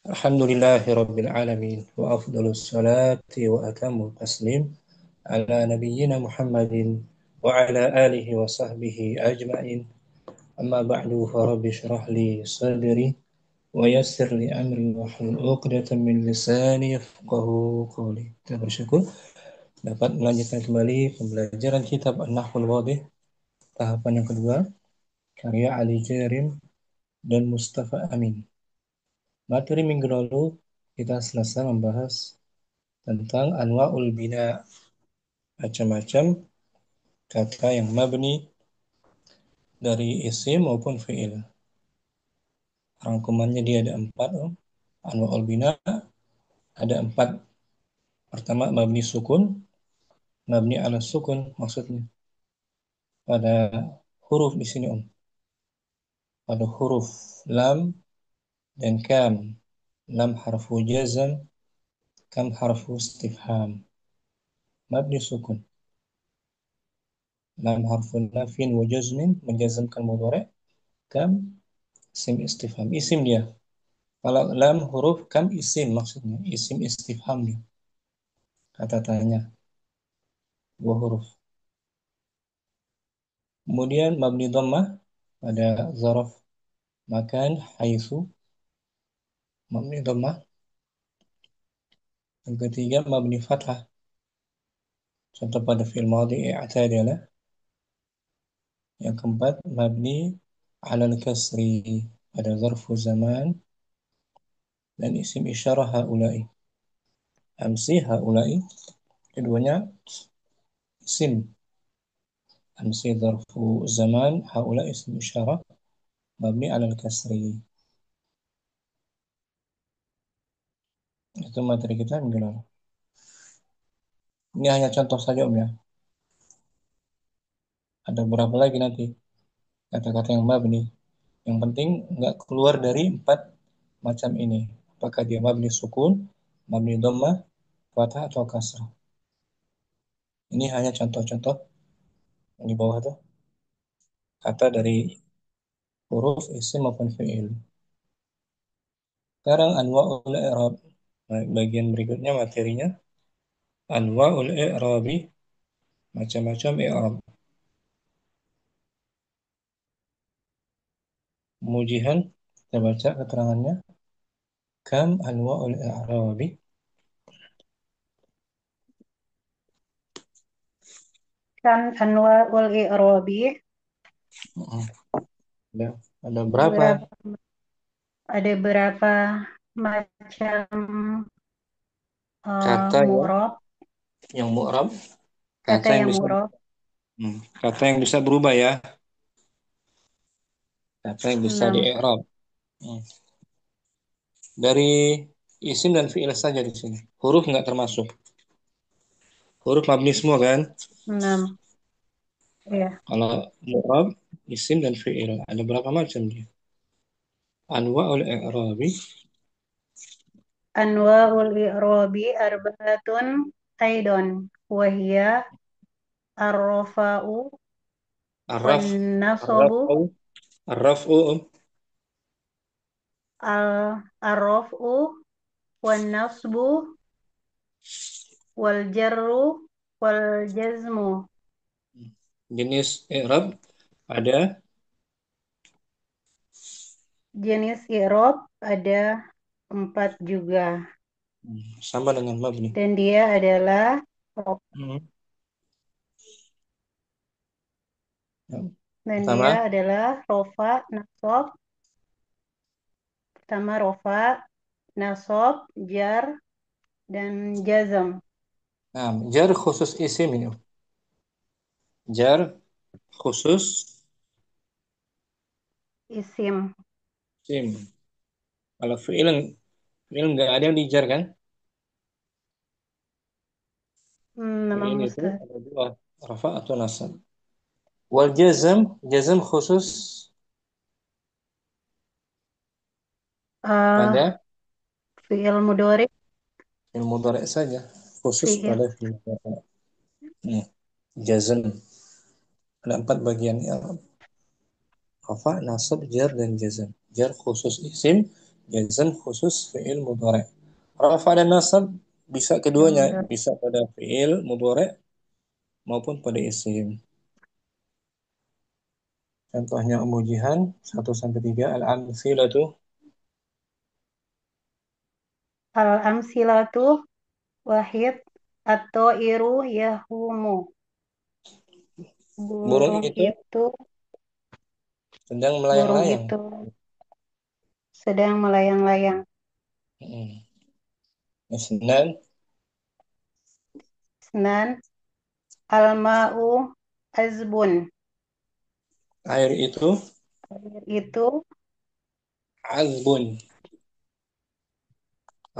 Alhamdulillahirabbil alamin wa afdhalus salati wa atammu taslim ala nabiyyina Muhammadin wa ala alihi wa sahbihi ajma'in. Amma ba'du fa rabbi shrah li sadri wa yassir li amri wa hlul 'uqdatam min lisani yafqahu qawli. Kita bersyukur dapat melanjutkan kembali pembelajaran kitab An-Nahwul Wadih tahapan yang kedua karya Ali Jarim dan Mustafa Amin. Materi minggu lalu kita selesai membahas tentang anwa'ul bina, macam-macam kata yang mabni dari isim maupun fi'il. Rangkumannya dia ada 4. Anwa'ul bina ada 4. Pertama mabni sukun, mabni ala sukun maksudnya pada huruf di sini pada huruf lam dan kam. Lam harfu jazm, kam harfu istifham. Mabni sukun. Lam harfu nafin wa jazmin menjazmkan mudhari', kam isim istifham, isim dia. Kalau lam huruf kam isim maksudnya, isim istifham dia. Kata tanya, 2 huruf. Kemudian mabni dhammah pada zaraf makan haitsu, mabni dhammah. Yang ketiga mabni fathah. Contoh pada fi'il madhi i'tadala. Yang keempat mabni alal kasri pada zarfu zaman dan isim isyarah haula'i. Amsi haula'i keduanya isim. Amsi zarfu zaman haula'i isim isyarah mabni alal kasri. Itu materi kita minggu lalu. Ini hanya contoh saja ya. Ada berapa lagi nanti kata-kata yang mabni. Yang penting nggak keluar dari 4 macam ini. Apakah dia mabni sukun, mabni dhammah, fathah atau kasrah. Ini hanya contoh-contoh yang di bawah tuh. Kata dari huruf isim maupun fi'il. Sekarang anwa'ul i'rab. Bagian berikutnya materinya anwa'ul i'rabi, macam-macam i'rab. Mujihan, kita baca keterangannya. Kam anwa'ul i'rabi? Kan anwa'ul i'rabi Ada, ada ada berapa berapa ada berapa macam kata ya mu'rab, yang mu'rab? Kata kata yang yang bisa mu'rab. kata yang bisa berubah ya. Kata yang bisa di 6 i'rab. Hmm. Dari isim dan fi'il saja di sini. Huruf nggak termasuk. Huruf mabni semua kan? 6 ya. Kalau mu'rab, isim dan fi'il. Ada berapa macam dia? Anwa'ul i'rabi. Anwa'ul i'rabi arba'atun aidon wa hiya ar-rafa'u wan Arraf, nasabu arraf'u, arraf'u, ar-raf'u wan nasbu wal jarru wal jazmu. jenis i'rab ada Jenis i'rab ada 4 juga sama dengan mabni. dan dia adalah Hmm. Ya. dan dia Pertama, adalah rofa, nasab, pertama rofa, nasab, jar, dan jazam. jar khusus isim ini. Jar khusus Isim. isim. Kalau fi'il nggak ada yang dijar kan? Memang Fi'il itu Ustaz. ada 2, rafa atau nasab. Wal jazm, jazm khusus Uh, pada fi'il mudhari, fi'il mudhari saja, khusus fi'il pada fi'il mudhari. Hmm. Jazm ada 4 bagian i'rab. Rafa, nasab, jar dan jazm. Jar khusus isim, Jazm khusus fi'il mudhari. Rafa dan nasab bisa Fi'il keduanya, mudhari. bisa pada fi'il mudhari maupun pada isim. Contohnya umujihan 1 sampai 3 al-amthilatu Al-amsilatu wahid atau iru yahumu. burung Burung itu itu sedang burung melayang-layang. itu sedang melayang-layang. Hmm. Isnan Senan al-ma'u azbun. air itu Air itu azbun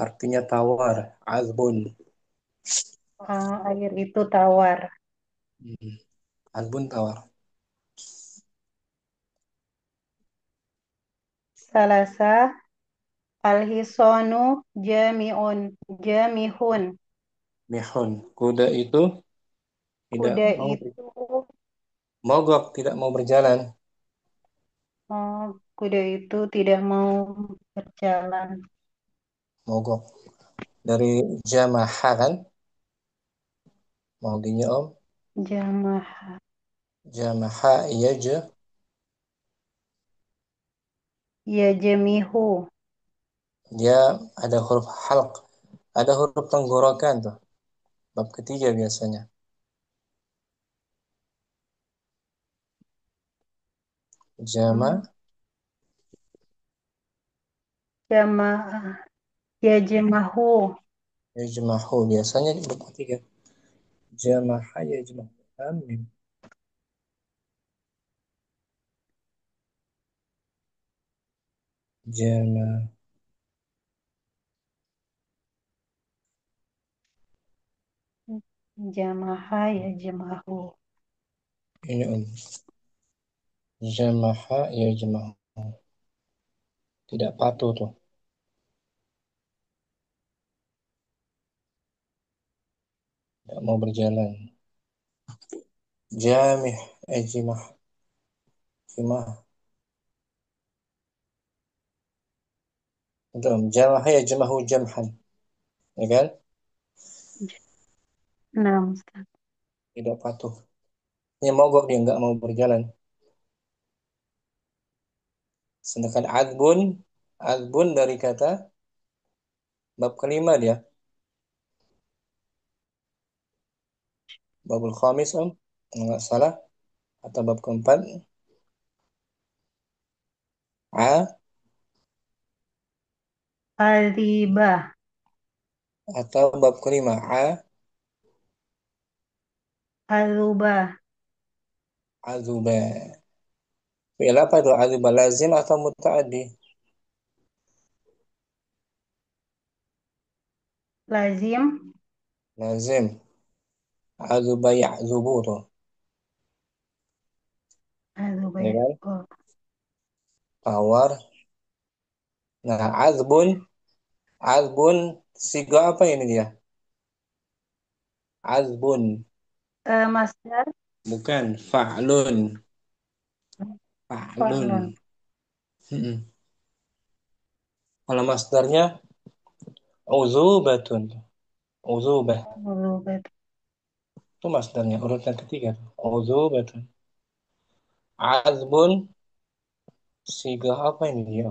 artinya tawar, azbun. air itu tawar. Hmm. Azbun tawar. Salasa al-hisanu jami'un jamihun. Mihun kuda itu tidak Kuda mau itu mogok, tidak mau berjalan. oh, kuda itu tidak mau berjalan. Mogok dari jamaha kan, maudinya om, Jamah jamaha yaj, ya jamihu. dia ada huruf halq, ada huruf tenggorokan tuh, bab ketiga biasanya. Jama Hmm, Jamah ya jamahu. yajmahu biasanya di bab ketiga. Jamaha yajmahu. Amin. Jama Jamaha ya jamahu. ini om. Jamaha yajmahu. Tidak patuh tuh, tidak mau berjalan. Jamih ajmah, jimah. Itu om. Jamaha yajmahu jamhan, ya kan? Nah, Ustaz. Tidak patuh. Ini mogok, dia nggak mau berjalan. Sedangkan adbun, adbun dari kata bab kelima dia. Babul khamis om, nggak salah. Atau bab keempat. A Alibah, atau bab kelima. A, alubah, azuba. Fi'il apa itu? Azuba lazim atau muta'addi? lazim, Lazim. Azuba ya'zubu tuh. alubah Ya ya. kan? Oh, Tawar. Nah, azbun. Azbun. Siga apa ini dia? Azbun. masdar, Bukan. Fa'lun. Fa'lun. fa'lun, Mm-mm. Kalau masdarnya uzubatun. Uzubah. alubah, Itu masdarnya. Urutan ketiga tuh. Uzubatun. Azbun. Siga apa ini dia?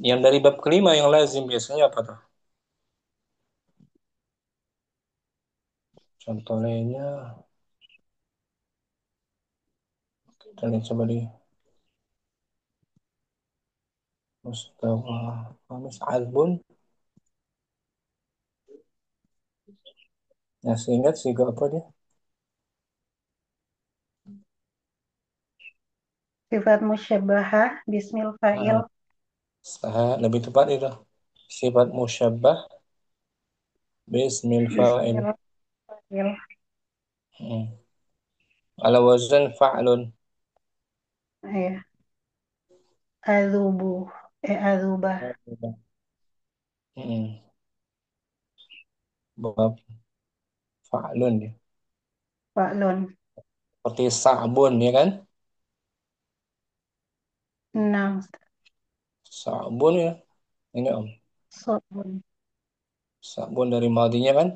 Yang dari bab kelima yang lazim biasanya apa tuh? Contoh lainnya, kita lihat coba di Mustafa Hamis Azbun. Nah, seingat sih gak apa dia? sifat musyabbahah, bismil fa'il, Nah, lebih tepat itu. Sifat musyabbah bismil fa'il. bismil fa'il, Hmm. Ala wazan fa'lun. ya, azubu, azubah, Hmm. Bab fa'lun dia. fa'lun, Seperti sa'bun ya kan? enam, Sabun ya. Ini Om. Sobun. Sabun dari madinya kan?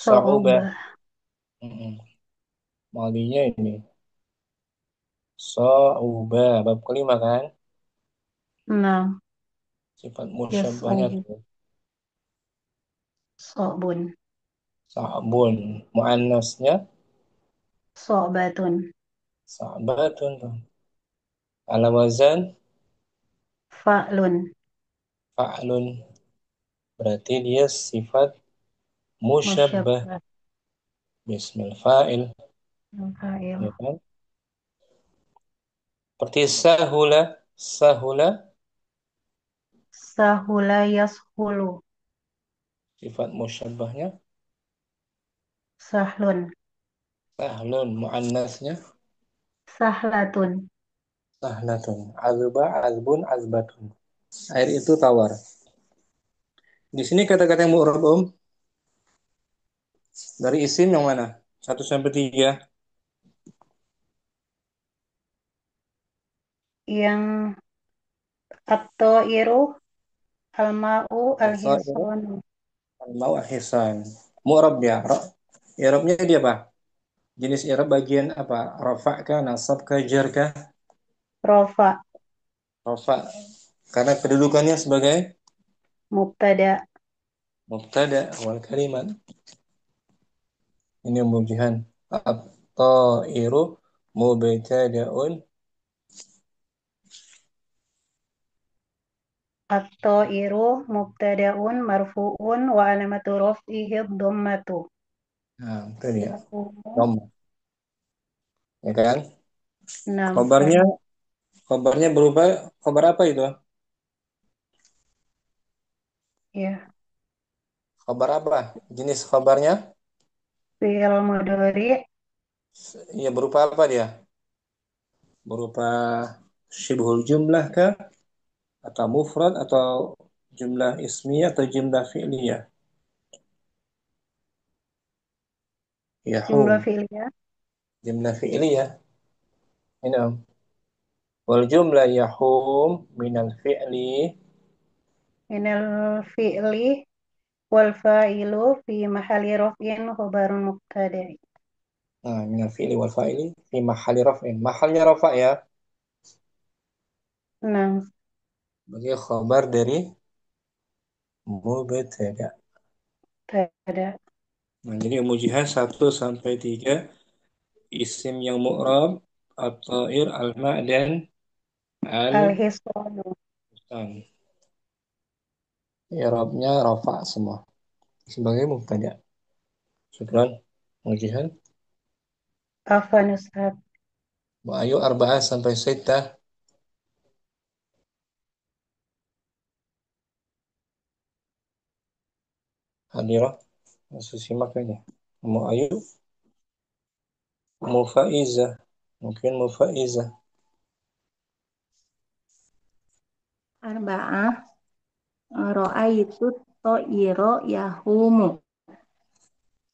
Sa'ubah. So'ubah. Mm-mm. Madinya ini. Sa'ubah. Bab kelima kan? Enam. Sifat musyabbahnya Yas'ubu. tuh. So'bun. Sabun. Muannasnya So'batun. sa'batun tuh. Ala wazan Fa'lun. fa'lun. Berarti dia sifat musyabbah. Musyabbah. Bismil fa'il. Fa'il. Ya kan? Seperti sahula. Sahula. Sahula yashulu. Sifat musyabbahnya. Sahlun. Sahlun. Muannasnya Sahlatun. sahlatun. Azba, azbun, azbatun. Air itu tawar. Di sini kata-kata yang mu'rab Om. Dari isim yang mana? Satu sampai tiga. Yang at-ta'iru, al-ma'u, Al-Sa'iru. al-hisanu. Al-Mau Ahsan. Mu'rab ya. I'rabnya dia apa? Jenis i'rab bagian apa? Rafa kah, nasab kah, jar kah? Rofa. Rafa. Karena kedudukannya sebagai Mubtada. mubtada wal kalimat. Ini pembujian. At-ta'iru mubtada'un. At-ta'iru mubtada'un marfu'un wa alamatu raf'ihi dhammatu. Nah, itu dia. Yaqumu. Dom. Ya kan? Enam. Kabarnya, kabarnya berupa kabar apa itu? Ya. Kabar apa? Jenis kabarnya? Fi'il mudhari Ya berupa apa dia? Berupa syibhul jumlah kah? Atau mufrad atau jumlah ismiyah atau jumlah fi'liyah? jumlah Yahum. fi'liyah. Jumlah fi'liyah. Ini Om. Wal jumlah yahum minal fi'li. Minal fi'li wal fa'ilu fi mahalli raf'in khabarun mubtada'. Nah, minal fi'li wal fa'ili fi mahali raf'in. Mahalnya rafa' ya. Enam. Bagi khabar dari mubtada. Tada. Nah, jadi mujihan satu sampai 3 isim yang mu'rab, at-ta'ir, al-ma' dan al-istan. Al-hisanu. I'rabnya rafa' semua sebagai mubtada. Syukran. Mujihan. Afanusat. Ayo arba'ah sampai sita hadirah. Masih simak aja. Mau ayo mufaizah. Mungkin mufaizah. Arba'ah. Ra'aitu to'iro yahumu.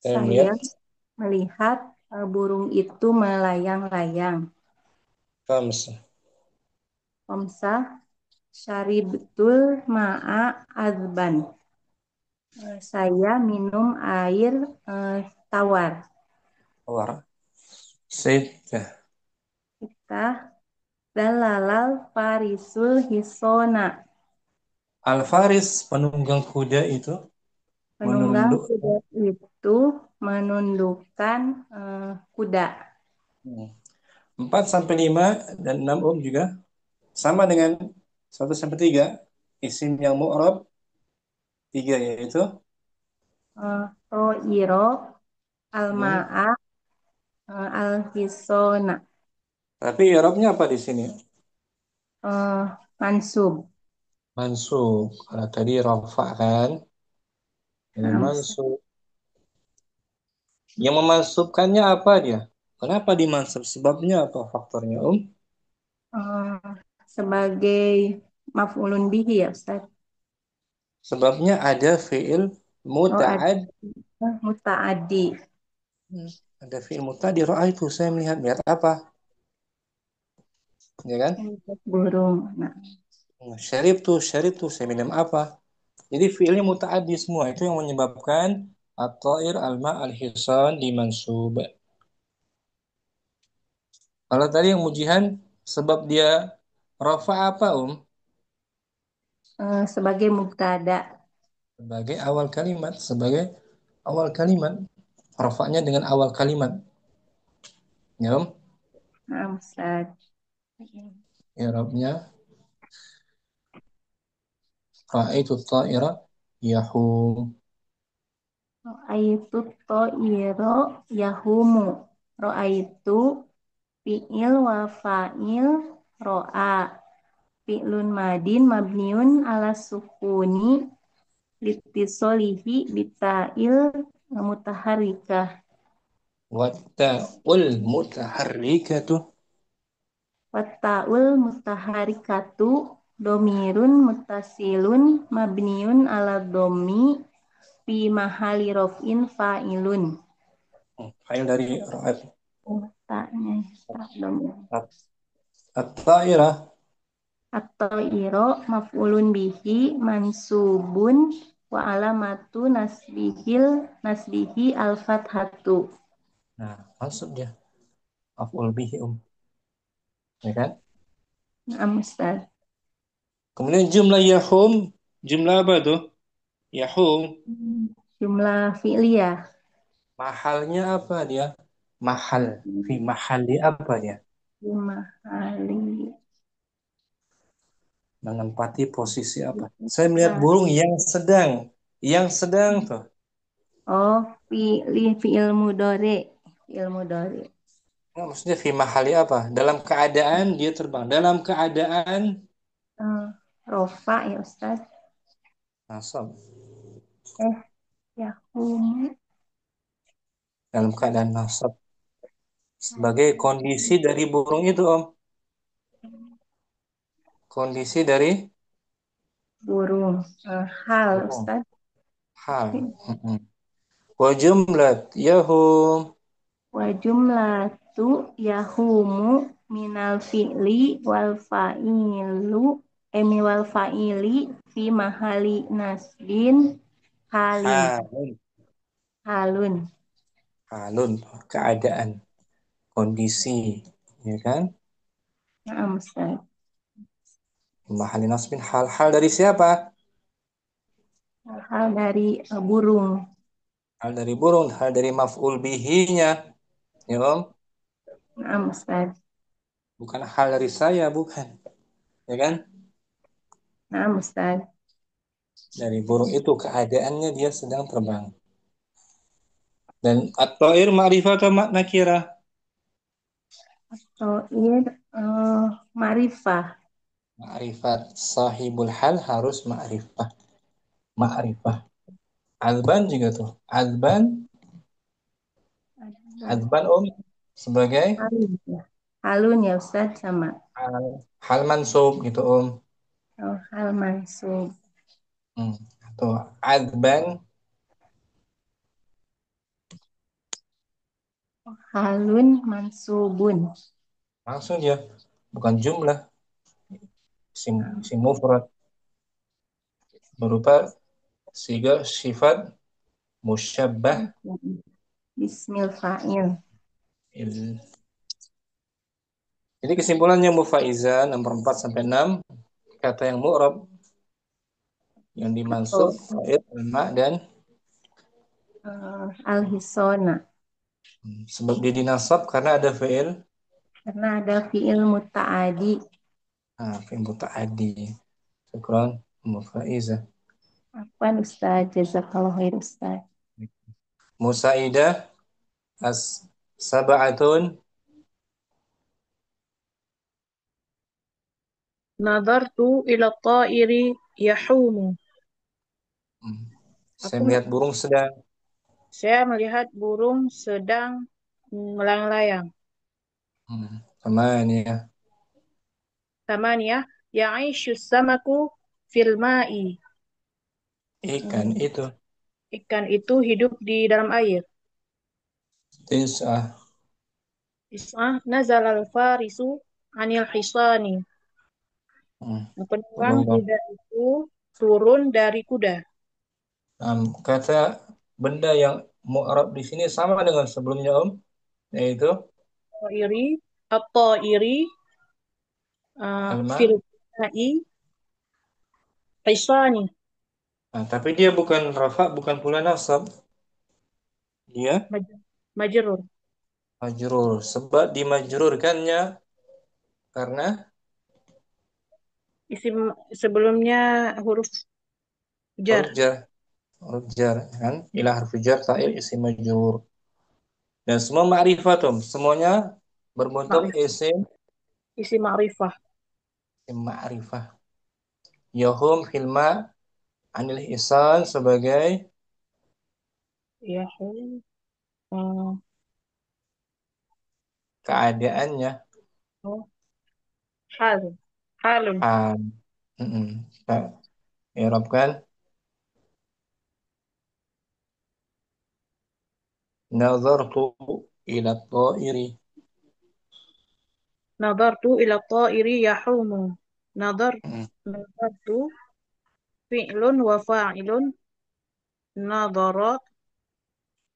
Saya melihat Saya melihat burung itu melayang-layang. kamsah. Omsah syaribtul ma'a azban. Saya minum air tawar. War. Sita. Kita dalalal farisul hisona. Al-Faris, penunggang kuda itu Penunggang kuda menundukkan. itu menundukkan kuda. 4 sampai 5 dan 6 juga sama dengan 1 sampai 3 isim yang mu'rab 3 yaitu To'iro hmm. al-ma'a al-hisona. Tapi i'rabnya apa di sini? Mansub. Mansub. Kalau tadi rafa kan, ini Nah, mansub. Yang memansubkannya apa dia? Kenapa dimansub? Sebabnya apa? Faktornya, eh, sebagai maf'ulun bihi ya Ustaz. Sebabnya ada fi'il Oh, ada muta'ad. muta'addi. Ada fi'il muta'adi. Ra'aitu, saya melihat. Lihat apa? Ya kan? Untuk burung. Nah, Syarib tuh, saya minum apa? Jadi fiilnya mutaaddi semua. Itu yang menyebabkan at-ta'ir al-ma al-hisan dimansub. Kalau tadi yang mujihan sebab dia rafa apa Sebagai mubtada. Sebagai awal kalimat, sebagai awal kalimat. Rafa'nya dengan awal kalimat. Ya, Nah, Ustaz. i'rabnya ra'aitu ta'ira yahum. Ro'aitu to'iro yahumu. Ro'aitu fi'il wa fa'il ro'a. Fi'lun madin mabniun ala sukuni litisolihi bita'il mutaharikah. Watta'ul mutaharrikatu. Watta'ul mutaharikatu domirun mutasilun mabniun ala domi fi mahali rof'in fa'ilun. Fa'il dari ra'at. Ta'nya tak domir. At-ta'ira. Atau iro maf'ulun bihi mansubun wa alamatu nasbihi al-fathatu. Nah, masuk dia. Af'ul bihi Ya kan? Nah, Ustaz. Kemudian jumlah yahum. Jumlah apa tuh? Yahum. Jumlah fi'liyah. Mahalnya apa dia? Mahal. Fi mahali apa dia? Mahali. Menempati posisi apa? Saya melihat burung yang sedang. Yang sedang tuh. Oh, fi'il mudore. Fi'il mudore. Nah, maksudnya fi mahali apa? Dalam keadaan dia terbang. Dalam keadaan Eh, Rofa ya Ustaz. nasab. Eh, Yahumu. Dalam keadaan nasab. Sebagai kondisi dari burung itu, Om. Kondisi dari Burung. Hal burung. Ustaz. Hal. Mm-mm. Wa jumlat yahum. Wa jumlatu yahumu minal fi'li wal fa'ilu wal fa'ili fi mahali nasbin halin. Halun. Halun. Halun. Keadaan. Kondisi. Ya kan? Nah, Ustaz. Mahali nasbin hal-hal dari siapa? Hal dari burung. Hal dari burung, hal dari maf'ul bihi-nya. Ya, Om. Nah, Ustaz. Bukan hal dari saya, bukan. Ya kan? Nah, Ustaz. Dari burung itu keadaannya dia sedang terbang. Dan at-ta'ir ma'rifah atau nakirah? To'ir ma'rifah. Ma'rifat. Sahibul hal harus ma'rifah. Ma'rifah. Alban juga tuh. Alban, Alban Om sebagai Halun ya. Halun ya Ustaz sama. hal, hal mansub gitu Om. Oh, hal mansub. Hmm. Atau Alban Halun mansubun. langsung dia bukan jumlah isim mufrad berupa siga sifat musyabbah Bismil fa'il. il. Jadi kesimpulannya mufaizah nomor 4 sampai 6 kata yang mu'rab yang dimansub Atau fa'il ma dan al-hisona. sebab dia dinasab karena ada fi'il Karena ada fi'il muta'adi. fi'il muta'addi. Syukran mufaizah. Apa Ustaz? Jazakallah khair Ustaz. Musaidah as sab'atun. Nadartu ila ta'iri yahumu. Saya Aku melihat burung sedang saya melihat burung sedang melayang-layang. Tamania Tamaniyah, ya'ishu samaku fil ma'i. ikan Hmm, itu Ikan itu hidup di dalam air. tis'ah Is'ah nazal al-farisu anil hisani. Penunggang Penunggang. kuda itu turun dari kuda. Kata benda yang mu'rab di sini sama dengan sebelumnya Om, yaitu Iri atau iri alma. fil i isani Nah, tapi dia bukan rafa, bukan pula nasab. Dia majrur. majrur. Sebab dimajrurkannya karena Isim sebelumnya huruf jar. huruf jar. Huruf jar kan? Ila harfu jar fa'il isim majrur. Dan semua ma'rifat Om. Semuanya berbentuk Ma'rifah. Isim ma'rifah. isim ma'rifah. Yahum filma anil ihsan sebagai Ya, hmm, keadaannya. oh, hal. Halun. Hal. Kita i'rabkan nazartu ila ta'iri. Nadartu ila ta'iri yahumu. Nadar, Mm. nadartu fi'lun wa fa'ilun. Nadara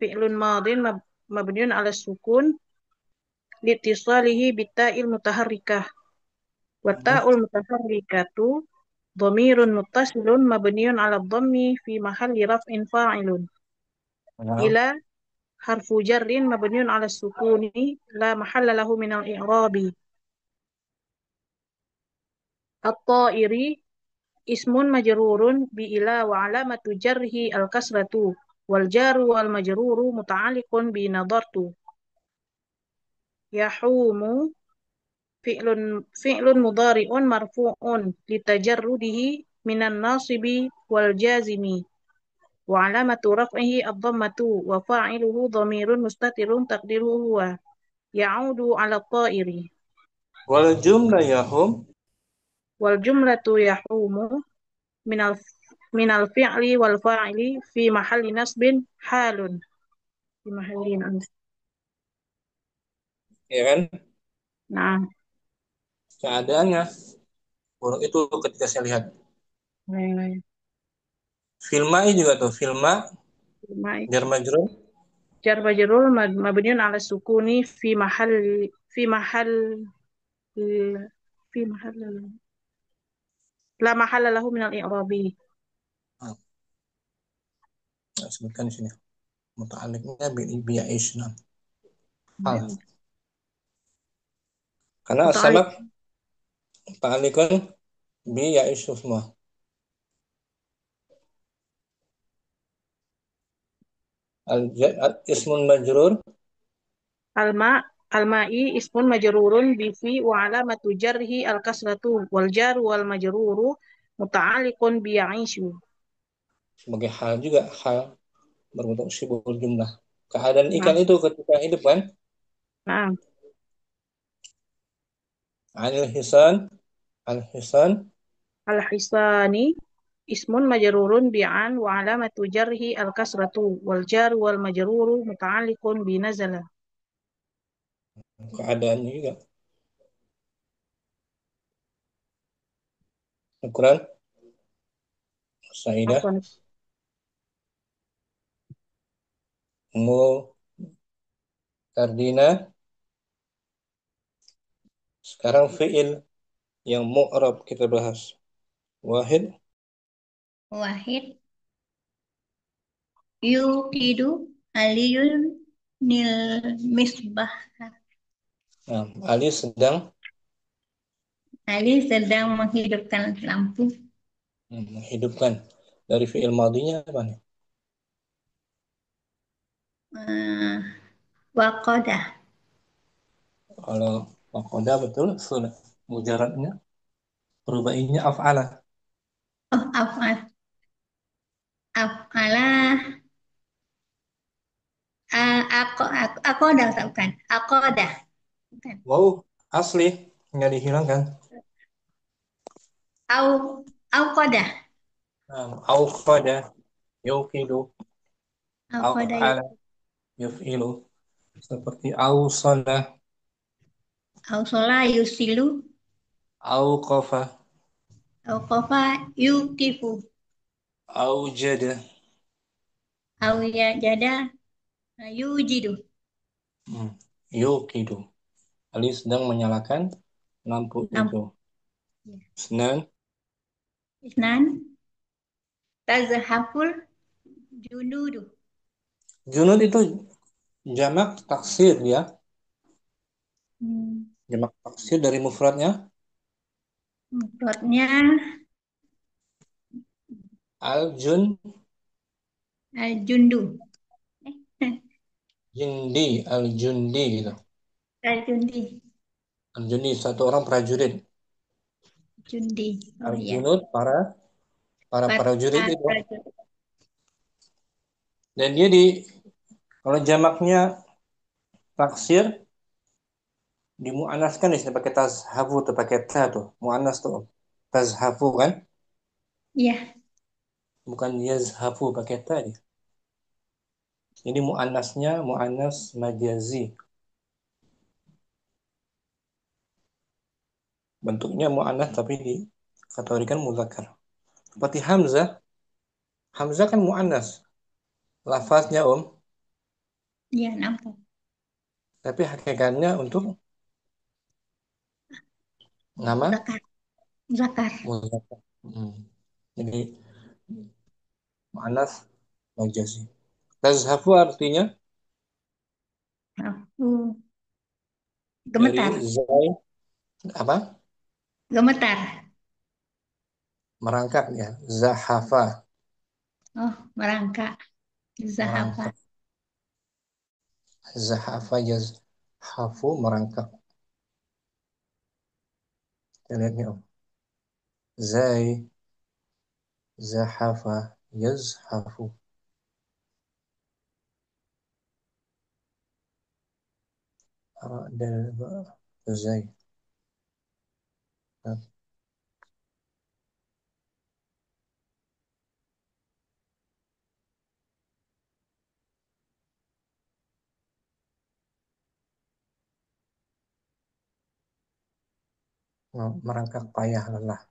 fi'lun madin mabniun ala sukun. Litisalihi bitta'il mutaharrikah. Wa ta'ul mutaharrikatu dhamirun muttasilun mabniun ala dhammi fi mahalli raf'in fa'ilun. Nah, Ila harfu jarrin mabniun ala sukuni la mahalla lahu min al-i'rabi. At-ta'iri ismun majrurun bi ila wa alamatu jarhi al-kasratu wal jaru wal majruru muta'alliqun bi nadartu. Yahumu fi'lun mudhari'un marfu'un litajarrudihi minan nasibi wal jazimi wa alamatu raf'ihi ad-dhammatu wa fa'iluhu dhamirun mustatirun taqdiruhu huwa ya'udu 'ala at-ta'iri. wal jumlah ya hum. Wal jumlatu yahumu minal minal fi'li wal fa'ili fi mahalli nasbin halun fi mahalli nasb. Ya kan? Nah, Keadaannya buruk itu ketika saya lihat. nah, Filma juga tuh, filma nah. jar majrur Jar majrur mabniun ala sukuni fi mahal fi mahal la mahalla lahu min al-i'rabi. ah, sebutkan di sini muta'alliqnya bi ya'ishna hal karena Muta'alliq as-sabab muta'alliqun bi ya'ishu semua. Ismun majrur alma alma'i ismun majrurun bi fi wa alamatu jarhi al-kasratu wal jaru wal majruru muta'alliqun bi ya'ishu. sebagai hal juga, hal berbentuk sibuk jumlah. Keadaan Nah, ikan itu ketika hidup kan, nah, anil hisan, al hisan al-hisani ismun majrurun bi'an wa alamatu jarhi al-kasratu wal jaru wal majruru muta'alliqun bi nazala. keadaannya juga. Ukuran Saidah, Afwan. Mu, Kardina. Sekarang fi'il yang mu'rab kita bahas. Wahid, Wahid yuqidu aliyun nil misbah. nah, Ali sedang Ali sedang menghidupkan lampu. menghidupkan. Dari fi'il madinya apa nih? Uh, Waqadah. Kalau wakoda betul, sudah. Mujaradnya, rubainya af'ala. Oh, af'ala. Aku udah bukan. Aku udah bukan. Wow, asli, nggak dihilangkan. Au kodah. Awqada, yuqidu, Au kodah yuk. af'ala, yuf'ilu. Seperti awsala, Au shola yusilu. awqafa. Awqafa yuqifu. Aujada. Aw ya jada yujidu. Hmm. Yuqidu. Ali sedang menyalakan lampu Lampu. itu. Ya. Senan. Isnan tazhaful junudu. Junud itu jamak taksir ya. Hmm. Jamak taksir dari mufradnya Mufradnya al-jun al-jundu. Eh, jindi, al-jundi gitu. al-jundi. Al-jundi satu orang prajurit. Jundi. Oh ya. Al-junud para prajurit itu. Prajurit. Dan dia kalau jamaknya taksir dimuannaskan di sini pakai tazhafu tuh pakai ta tuh. Muannas tuh. Tazhafu kan? Iya. Bukan yazhafu pakai ta dia. Jadi muannasnya muannas majazi. Bentuknya muannas tapi dikategorikan muzakkar. Seperti Hamzah. Hamzah kan muannas. Lafaznya Iya, nampak. tapi hakikatnya untuk nama Zakar. Zakar. muzakkar. Hmm. Jadi muannas majazi. Tazhafu artinya Aku dari gemetar. zai apa? Gemetar. Merangkak ya. Zahafa Oh, merangkak. Zahafa. merangkak. Zahafa yazhafu merangkak. Kita lihat nih Om. Zai zahafa yazhafu. Dan zai. Merangkak payah lelah.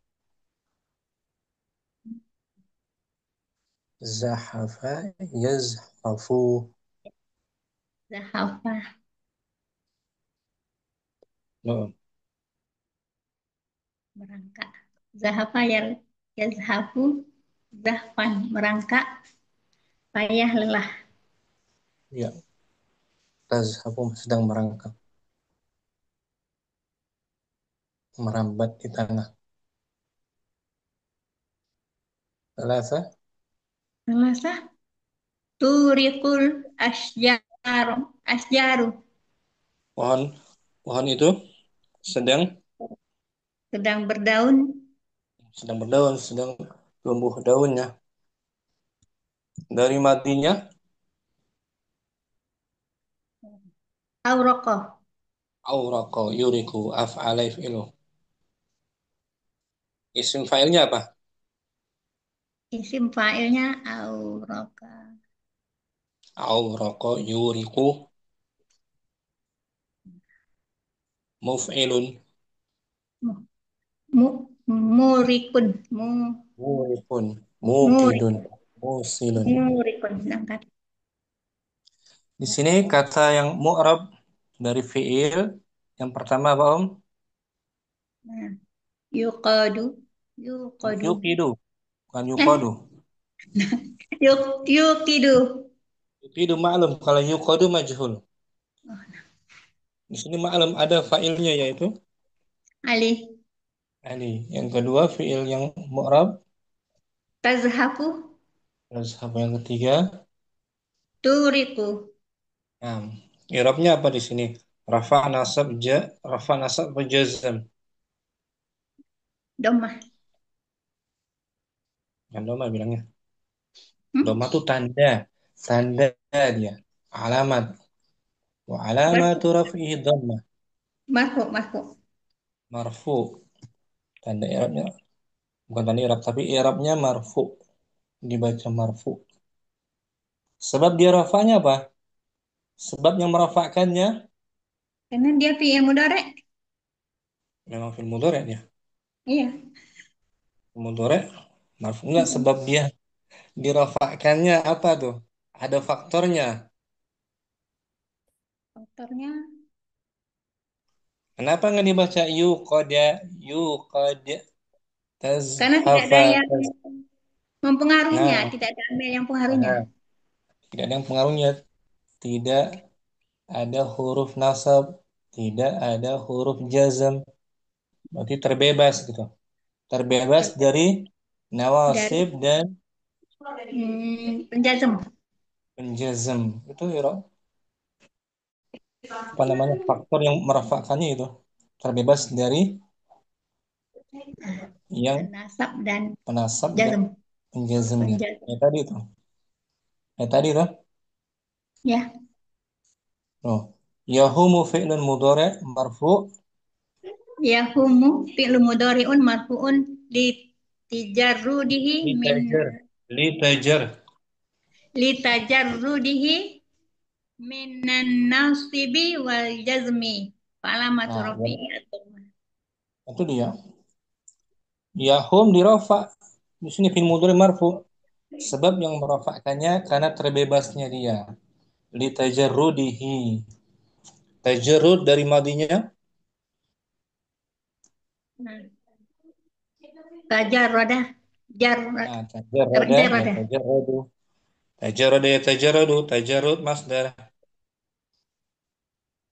Zahafa yazhafu. Zahafa. Oh, Merangkak. Zahafa ya yazhafu. Zahfan. Merangkak. Payah lelah. ya. Tazhafu sedang merangkak. Merambat di tanah. Selasa. Selasa. Turiqul asjaru. Asjaru. Pohon pohon itu sedang Sedang berdaun. sedang berdaun, sedang tumbuh daunnya. Dari matinya Auraqah. auraqa yuriku af'ala if'ilu. Isim fa'ilnya apa? Isim fa'ilnya auraqah. Auraqa yuriku muf'ilun Mu, mu, murikun. murikun Murik. mukidun musilun. Murikun. Sedangkan. Di sini kata yang mu'rab dari fi'il yang pertama apa Om? Nah, yuqadu. Yuqadu. Yuqidu, bukan Eh, yuqadu. yuqidu. Yuqidu ma'lum, kalau yuqadu majhul. Di sini ma'lum ada fa'ilnya yaitu Alih. ali. Yang kedua fi'il yang mu'rab. Tazhafu. Terus apa yang ketiga? Turiku. Nah, i'rabnya apa di sini? Rafa nasab jazm. Domah. Kan doma bilangnya. Hmm? Doma itu tanda, tanda dia, alamat. Wa Marfu. alamatu raf'ihi dhammah. Marfu. Marfu. Marfu. Tanda i'rabnya bukan tanda i'rab tapi i'rabnya marfu, dibaca marfu. Sebab dia rafanya apa? Sebab yang merafakkannya Karena dia fi'il mudhari. memang fil mudhari' dia. Iya. Mudhari marfu enggak Mm-mm. sebab dia dirafa'kannya apa tuh? Ada faktornya. Faktornya Kenapa nggak dibaca yuqada karena tidak ada tazhafa yang mempengaruhinya, nah, tidak ada amil yang pengaruhnya. aha, tidak ada yang pengaruhnya, tidak ada huruf nasab, tidak ada huruf jazm, berarti terbebas gitu. Terbebas dari Dari nawasib dan penjazm. penjazm. Itu ya, apa namanya? Faktor yang merafakkannya itu terbebas dari yang Nasab dan penasab dan jazm. penjazmnya. Penjazm. Tadi itu. Tadi itu. Ya, Oh. Yahumu fi'lun mudhari' marfu' yahumu fi'lu mudhari'un marfu'un li tijarrudihi min litajar litajar. litajarrudihi minan nasibi wal jazmi. Falamatu Nah, rafi'i atau itu dia. Yahum dirafa. Di sini fil mudhari' marfu'. Sebab yang merafa'kannya karena terbebasnya dia. Litajarrudihi. Tajarrud dari madinya. nah, tajarrada jarrad Nah, tajarrada ya jarrada tajarradu. Tajarrada ya tajarradu. Tajarrud masdar.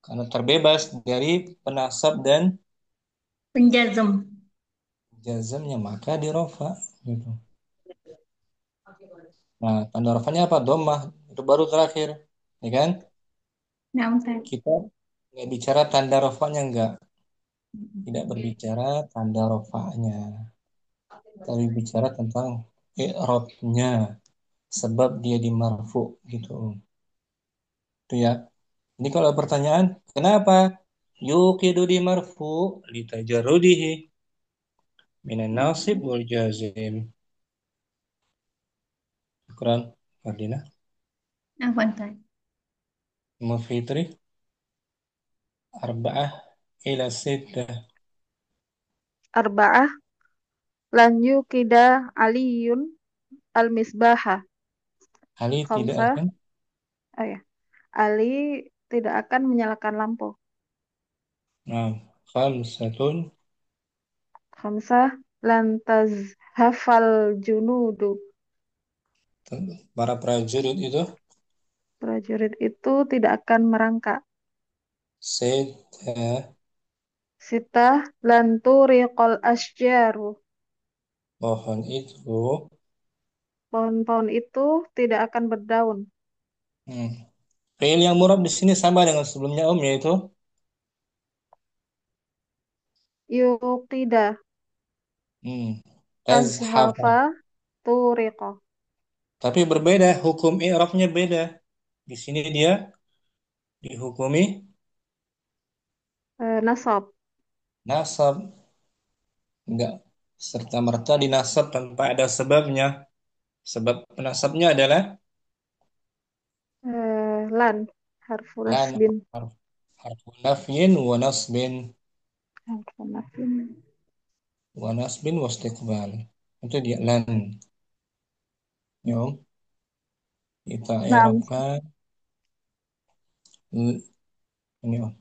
Karena terbebas dari penasab dan penjazm. jazmnya maka dirafa gitu. Nah, tanda rafanya apa? Dhammah. Itu baru terakhir. Ya kan? Nah, Ustaz. Kita nggak bicara tanda rafanya enggak. Tidak berbicara tanda rafanya. Tapi bicara tentang i'rabnya. Sebab dia di marfu gitu. Itu ya. Ini kalau pertanyaan, kenapa? Yuqidu di marfu litajarrudihi minan nasib wal jazim. Syukran, Fardina. Apa Ustaz? Mufitri, arba'ah ila sittah. Arba'ah lan yuqida aliyun al-misbaha. Ali tidak Khamsah, akan. oh ya, Ali tidak akan menyalakan lampu. Nah, khamsatun. Khamsah lan tazhafal junudu. Para prajurit itu. Prajurit itu tidak akan merangkak. Sittah. Sitah lan turiqal asjaru. Pohon itu. Pohon-pohon itu tidak akan berdaun. Hmm. Fiil yang murab di sini sama dengan sebelumnya Om, yaitu Yuqida tazhafa. azhafa turiqa. Tapi berbeda, hukum i'rabnya beda. Di sini dia dihukumi Nasab. nasab, enggak serta merta dinasab tanpa ada sebabnya. Sebab penasabnya adalah Lan harfu lan nasbin. harfu nafyin Harfu nasbin. wa nasbin wa istiqbal. Itu dia lan. Ya, Om. Kita Naam. i'rabkan ini Om.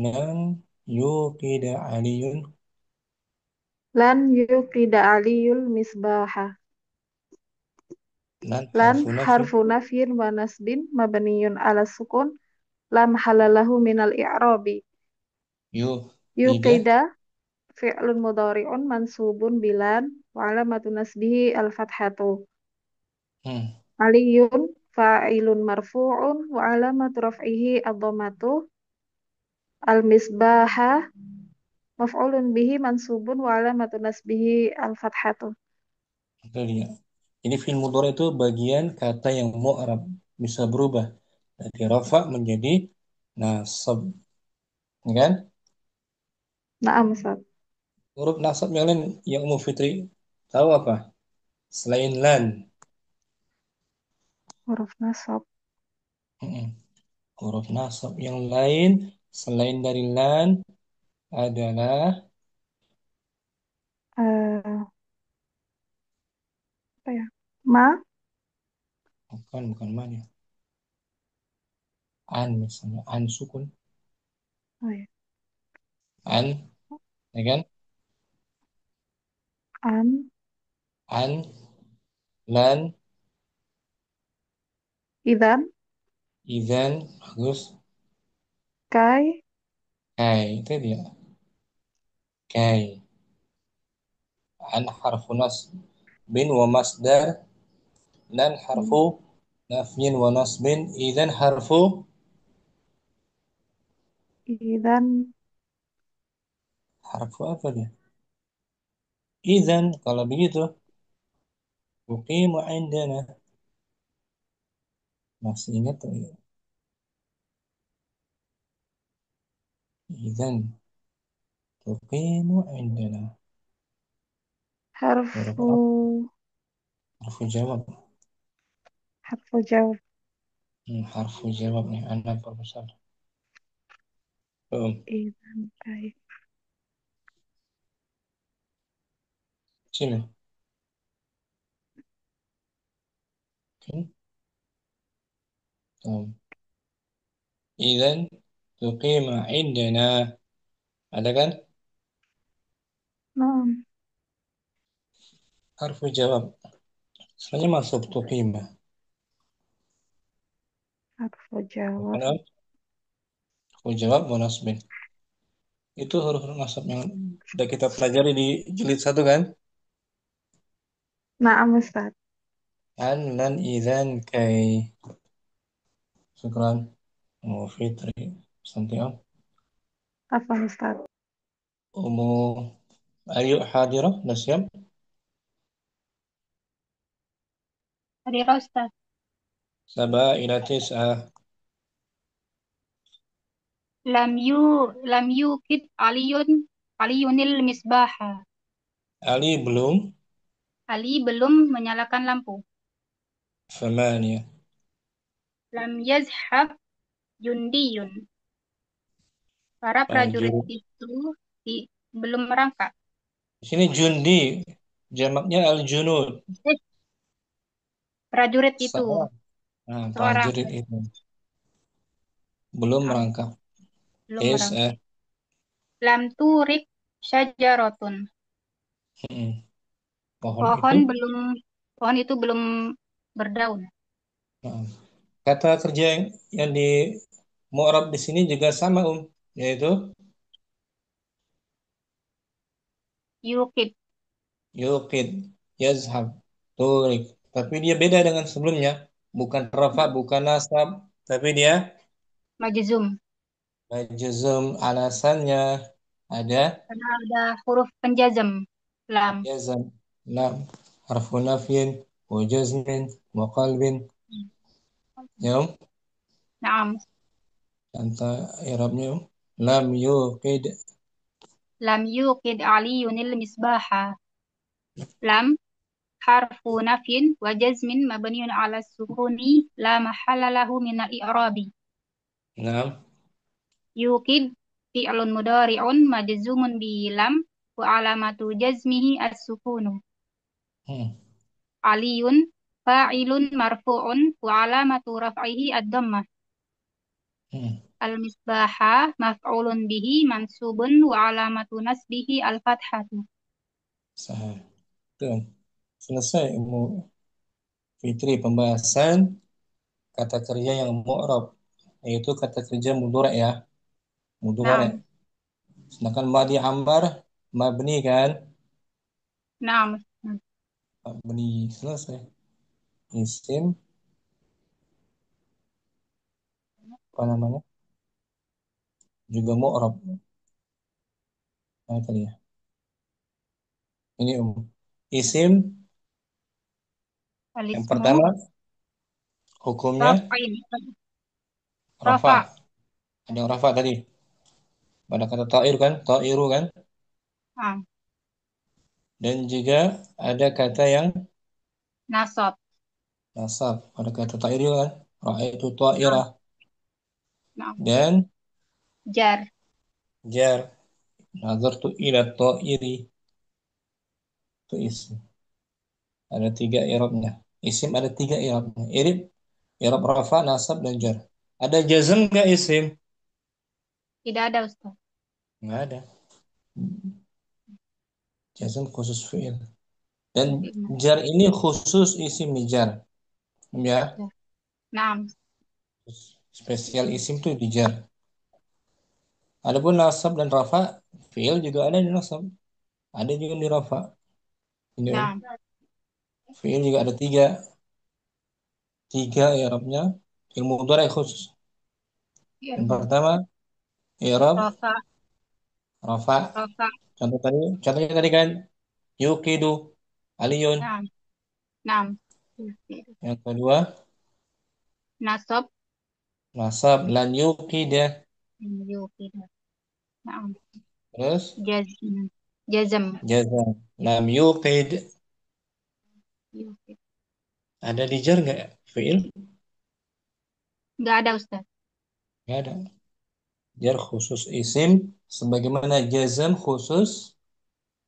Lan yuqida aliyun. Lan yuqida aliyul misbaha. Lan Lan harfu nafyin. harfu nafyin wa nasbin mabniyun ala sukun lam halalahu minal i'rabi. Yuqida. Yuqida fi'lun mudhari'un mansubun bilan wa alamatu nasbihi al-fathatu. Hmm. Aliyun fa'ilun marfu'un wa alamatu raf'ihi ad-dhammatu. Al-misbaha maf'ulun bihi mansubun wa alamatu nasbihi al-fathatu. Itu dia. Ini fi'il mudhari itu bagian kata yang mu'rab, bisa berubah dari rafa menjadi nasab, ya kan? Naam, Ustaz. Huruf nasab yang lain yang Ummu Fitri tahu apa? Selain lan. Huruf nasab. Mm-mm. Huruf nasab yang lain selain dari lan adalah Ma? Bukan man ya. An misalnya, an sukun. Oh ya. An, ya kan? An, An, lan, idan, idan, bagus. kai, Kai, itu dia. Kai. An harfu bin wa masdar. Lan harfu nafyin wa nasbin. Idan harfu idan, harfu apa dia? Idan, kalau begitu, uqimu indana. Masih ingat tuh ya? Idan, tuqimu indana. Huruf harfu, apa? Harfu jawab. harfu jawab, Harfu jawab nih, anda profesor. idan, kai. Sini. Oke. Idan, tuqimu indana. Ada kan? Naam, Harfu jawab. Sebenarnya masuk tuqimah. harfu jawab, Bukan kan? Harfu jawab munasbin. Itu huruf-huruf nasab yang udah kita pelajari di jilid 1 kan? naam Ustaz. An, lan, idan, kai. Syukran. Oh, Fitri. Santi om. Afwan Ustaz. Umu. Ayo hadirah. Dah siap? Hadirah Ustaz. Sabah ila tis'ah. Lam yu lam yukid Aliyunil misbaha. Ali belum. Ali belum menyalakan lampu. Famania. Lam yazhab jundiyun. Para prajurit Prajurit. itu belum merangkak. Di sini jundi. Jamaknya al-junud. Eh, prajurit itu Seorang. Nah, seorang prajurit itu. Belum ah, merangkap. belum Is, merangkak. Lam turik syajaratun. pohon itu. Pohon belum pohon itu belum berdaun. Nah, kata kerja yang di mu'rab di sini juga sama, yaitu Yukid yuqid, yazhab, turik. Tapi dia beda dengan sebelumnya. Bukan rafa, bukan nasab, tapi dia majzum majzum. Alasannya ada karena ada huruf penjazam lam. jazm, lam, harfu nafyin, wa jazmin, wa qalbin. Ya, Naam. contoh i'rabnya lam yuqid. Lam yuqid aliyunil misbaha. Lam harfu nafyin wa jazmin mabniun ala sukuni la mahalla lahu min al-i'rabi. Nam. Yuqid fi'lun mudhari'un majzumun bi lam wa alamatu jazmihi as-sukunu. Hmm. Aliyun fa'ilun marfu'un wa alamatu raf'ihi ad-dhammah. Hmm. Al-misbaha maf'ulun bihi mansubun wa alamatu nasbihi al-fathatu. Sah. Tuh. Selesai Ibu Fitri pembahasan kata kerja yang mu'rab, yaitu kata kerja mudhari ya, mudhari. Naam. Sedangkan madi ambar mabni kan, Naam. mabni selesai. Isim apa namanya? Juga mu'rab. Nah, tadi ya. Ini isim yang Al-ismu pertama hukumnya raf'in. rafa. Rafa. Ada yang rafa tadi. Pada kata ta'ir kan, ta'iru kan. Naam. Dan juga ada kata yang Nasab. nasab. Pada kata ta'ir kan, ra'aitu Naam. ta'irah. Naam. Dan Jar. jar, nazartu ila ta'iri. Itu isim. Ada 3 i'rabnya. Isim ada tiga i'rabnya. I'rab rafa, nasab, dan jar. Ada jazm nggak isim? Tidak ada, Ustaz. Nggak ada. Jazm khusus fi'il. Dan jar ini khusus isim nih, jar. Ya, Naam. spesial isim tuh di jar. Adapun nasab dan rafa, fi'il juga ada di nasab. Ada juga di rafa. Ini Naam. fi'il juga ada tiga. Tiga i'rabnya. Ilmu mudhari khusus. Yang Iya. pertama, i'rab Rafa, rafa. rafa. Contohnya tadi kan yuqidu aliyun. Naam. Naam. Yang kedua, Nasab. nasab lan yuqida. Yuqida. Naam. Terus Jazm. Jazm. jazam lam yuqid. Yuqid. Ada di jar nggak fi'il? Nggak ada, Ustaz. Nggak ada. Jar khusus isim, sebagaimana jazam khusus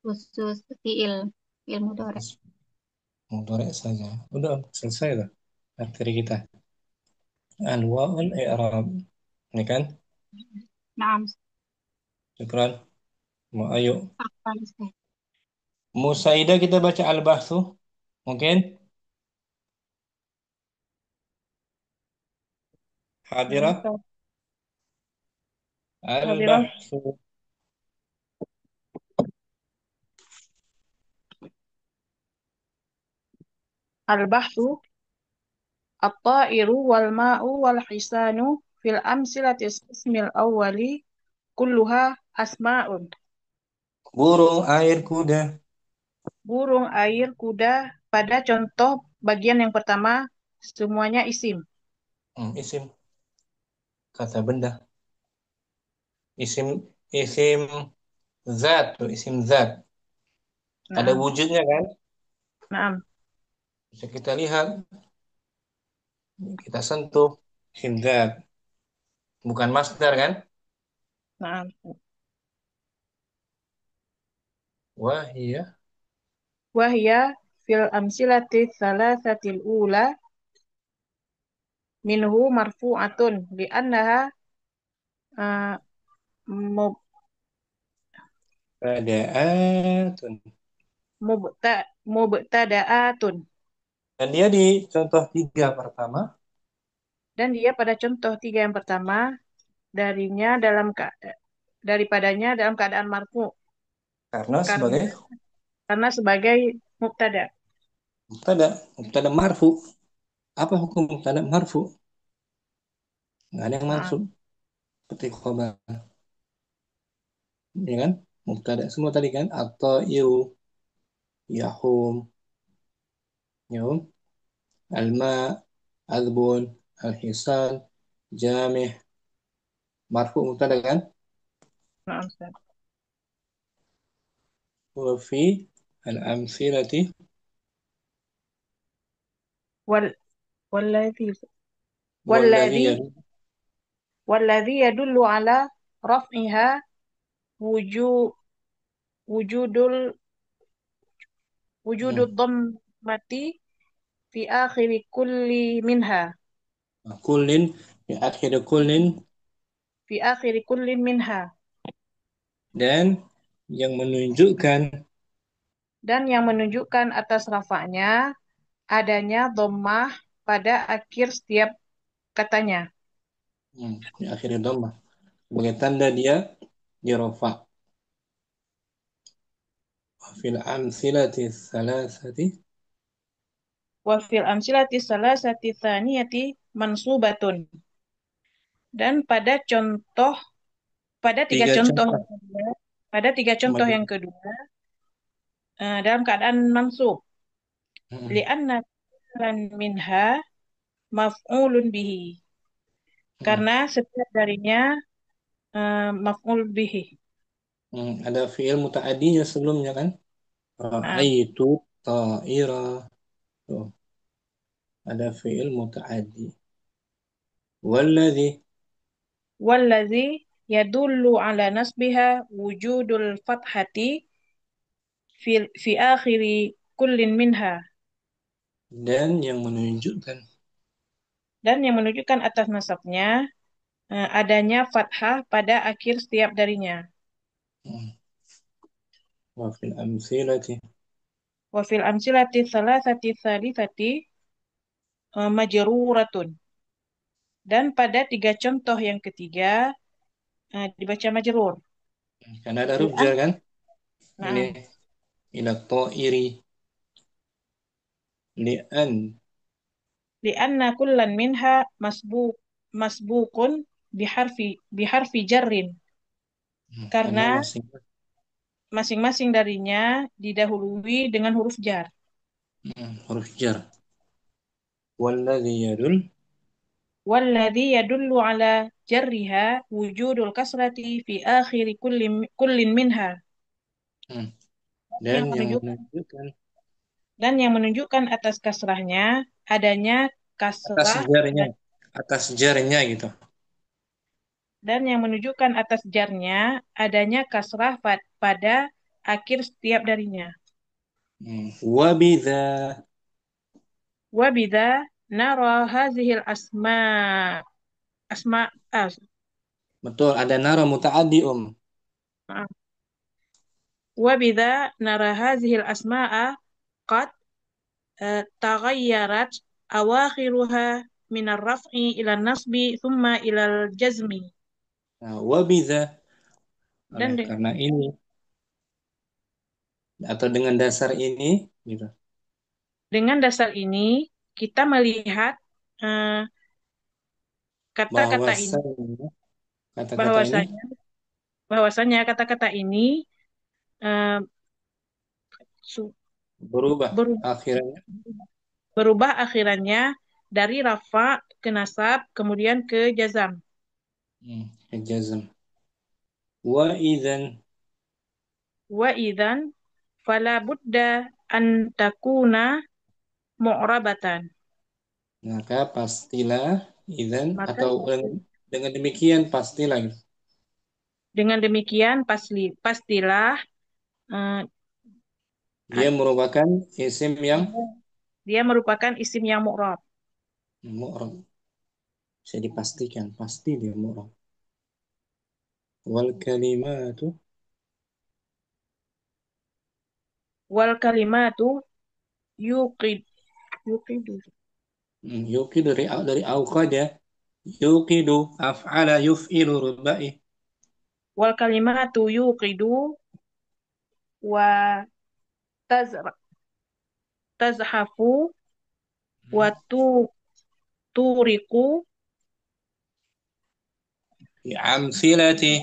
Khusus fiil. Fiil mudhari. mudhari saja. Udah selesai lah materi kita. Anwa'ul i'rab. Ini kan? Naam. Syukran. Ayo. Apa, Ustaz? Musaidah kita baca al-bahthu. Mungkin? Ya, Hadirah. Ustaz. Hadirin, Al-bahthu. al-bahthu at-ta'iru wal ma'u wal hisanu fil amsilati ismil awwali kulluha asma'un. Burung, air, kuda. Burung, air, kuda pada contoh bagian yang pertama semuanya isim. Isim. Kata benda. Isim, isim zat tuh, isim zat. Ada Naam. wujudnya kan? Naam. Bisa kita lihat, kita sentuh. Isim zat. Bukan masdar kan? Naam. Wahia. Wahya fil amsilati thalathatil ula minhu marfu'atun li'annaha uh, mub- Bada'atun. mubtada'atun. Dan dia di contoh tiga pertama. Dan dia pada contoh tiga yang pertama darinya daripadanya dalam keadaan marfu Karena karena sebagai sebagai mubtada. mubtada. Mubtada marfu. Apa hukum mubtada marfu? Nggak ada yang Nah, mansub. Seperti khobar. Ya kan? Mubtada semua tadi kan? Atau iu, yahum, yahum, alma, adbun, alhisan, jamih, marfu mubtada kan? nah, Ustaz. Wafi al-amthilati Wal walladhi walladhi walladhi yadu. walladhi yadullu ala raf'iha wuju, wujudul Hmm. wujudud dhammati fi akhiri kulli minha Kullin, di akhir kullin, fi akhiri kullin minha dan yang menunjukkan dan yang menunjukkan atas rafa'nya adanya dhammah pada akhir setiap katanya. di akhir dhammah sebagai tanda dia dirofa. Fil amthilati thalathati Wa fil amsilati salasati tsaniyati mansubatun. Dan pada tiga tiga contoh contoh. yang kedua, pada tiga contoh Kembali. yang kedua dalam keadaan mansub. Hmm. Li'anna kullan minha maf'ulun bihi. Hmm. Karena setiap darinya maf'ul bihi. Ada fiil muta'adinya sebelumnya kan? Nah, Ra'aitu ta'ira. Tuh, ada fiil muta'addi. Walladhi. wallazi yadullu ala nasbiha wujudul fathati fi akhiri kullin minha. Dan yang menunjukkan atas nasabnya adanya fathah pada akhir setiap darinya. wafil amsilati Wa fil amsilati thalathati thalithati majruratun. Dan pada 3 contoh yang ketiga dibaca majrur. karena ada huruf Li'an, jar kan ini nah, ila ta'iri li'an li'anna kullan minha masbuqun biharfi jarrin. karena Karena masing masing-masing darinya didahului dengan huruf jar. huruf jar walladhi yadul Walladhi yadullu ala jarriha wujudul kasrati fi akhir kullin minha. hmm. Yang menunjukkan yang menunjukkan atas kasrahnya adanya atas kasrah jarnya atas jarnya gitu dan yang menunjukkan atas jarnya adanya kasrah pada akhir setiap darinya. wabidha Wa bidza nara hazihil asma as, betul ada nara mutaaddi maaf. Wa bidza nara hazihil asma'a qad taghayyarat awakhiruha min ar-raf'i ila an-nasbi thumma ila al-jazmi. nah wabidha oleh Dan karena ini atau dengan dasar ini gitu dengan dasar ini kita melihat eh, kata-kata ini bahwasanya kata-kata ini bahwasanya kata-kata ini eh, su- berubah berubah, akhirnya berubah akhirannya dari rafa ke nasab kemudian ke jazam. jazm wa idzan Wa idzan fala budda an takuna mu'rabatan. maka pastilah idzan Maka atau dengan demikian pastilah gitu. dengan demikian pastilah eh, Dia merupakan isim yang dia merupakan isim yang mu'rab. mu'rab bisa dipastikan pasti dia mu'rab wal kalimatu Wal kalimatu yuqid yuqidu. yuqidu dari auqada yuqidu af'ala yuf'ilu rubai Wal kalimatu yuqidu wa tazra tazhafu wa turiku fi amthilati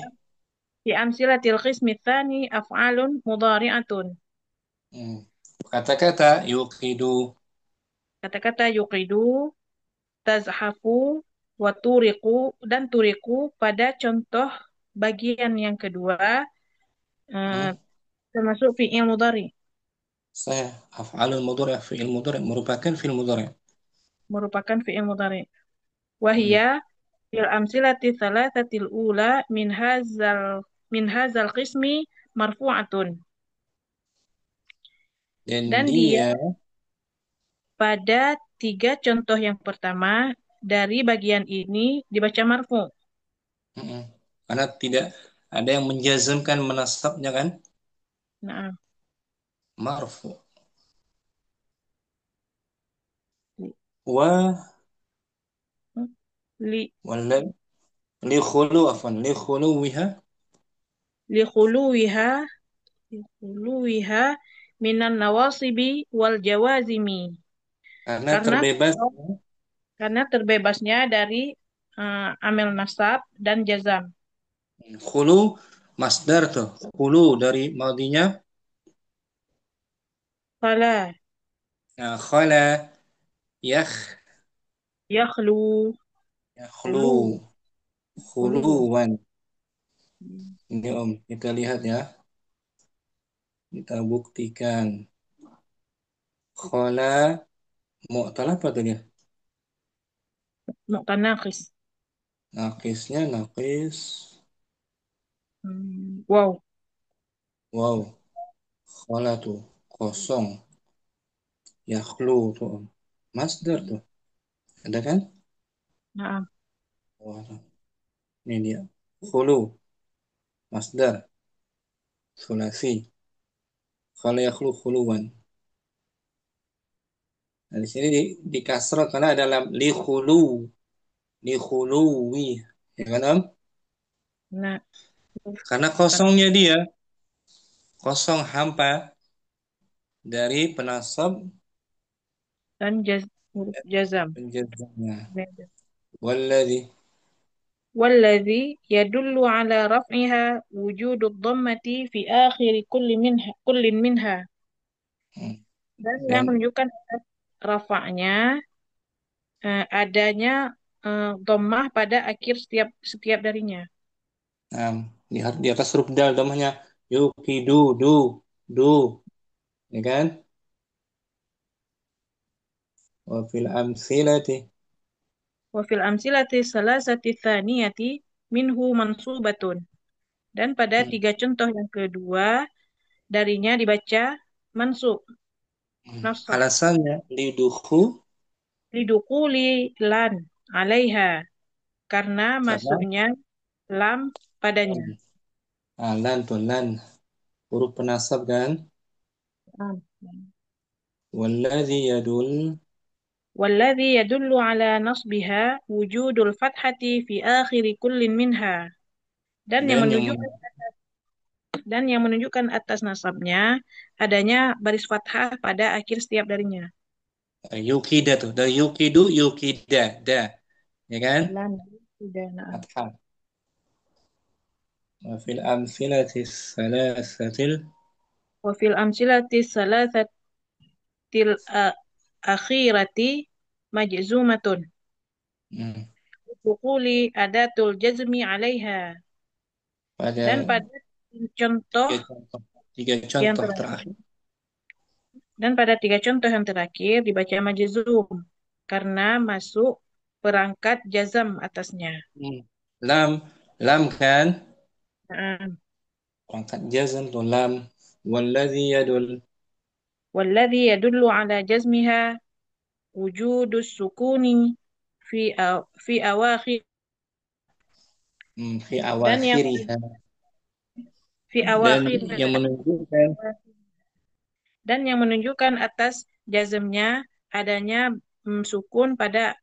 fi amsilatil qismi tsani af'alun mudhari'atun. kata-kata yuqidu Kata-kata yuqidu, tazhafu, wa turiku, dan turiku pada contoh bagian yang kedua eh, termasuk fi'il mudhari, saya af'alul mudhari' fi'il mudhari' merupakan fi'il mudhari' merupakan fi'il mudhari. Wahia fil amsilati thalathatil ula min hazal qismi marfu'atun. dan Dan dia dia pada 3 contoh yang pertama dari bagian ini dibaca marfu. mm, karena tidak ada yang menjazmkan menasabnya kan Nah, marfu li, wa li, wala li khulu afan li khuluwiha li khuluwiha Luwiha minan nawasibi wal jawazimi. karena Karena terbebas karena terbebasnya dari amil nasab dan jazam. khulu masdar tuh khulu dari madinya Fala khala yakh yakhlu yakhlu khulu khulu. khuluwan ini Om kita lihat ya kita buktikan khala mu'tal apa tuh dia Mu'tanaqis. nakisnya nakis Wow. wow khala tuh kosong yakhlu tuh Om Masdar tuh. Ada kan? Nah, Oh, ini dia. Khulu. Masdar. Sulasi. Kalau yakhlu khuluwan. Nah, di sini di kasrah karena ada lam li khulu. Li khuluwi. Ya kan, Om? nah, Karena kosongnya dia. Kosong hampa dari penasab dan huruf jazam. penjazamnya. Walladhi. والذي يدل على رفعها وجود الضمة في آخر كل منها Hmm. dan yang Dan menunjukkan rafa'nya adanya dhammah pada akhir setiap setiap darinya. di atas huruf dal namanya yukidu du ya kan wa fil amsilati Wa fil amsilati salasati tsaniyati minhu mansubatun. Dan pada hmm. tiga contoh yang kedua darinya dibaca mansub, nasab. Alasannya liduhu Lidukuli lan alaiha karena karena masuknya lam padanya. lan tuh lan huruf penasab kan Lam. walladzi yadul والذي يدل على نصبها وجود الفتحة في آخر كل منها. Dan yang dan yang menunjukkan atas nasabnya adanya baris fathah pada akhir setiap darinya. yukida tuh dari yukidu yukida da ya kan Lan sudah nah. fathah wa fil amsilati salasatil Wa fil amsilati salasatil akhirati majzumatun. hmm. Dukuli adatul jazmi alaiha. Dan pada pada contoh tiga yang contoh terakhir terakhir dan pada tiga contoh yang terakhir dibaca majzum karena masuk perangkat jazam atasnya. hmm. lam lam kan Nah, perangkat jazm tuh lam walladzi yadul والذي يدل على جزمها وجود السكون في أواخر fi dan yang awakhiriha في dan أواخر yang menunjukkan dan yang menunjukkan atas jazmnya adanya sukun pada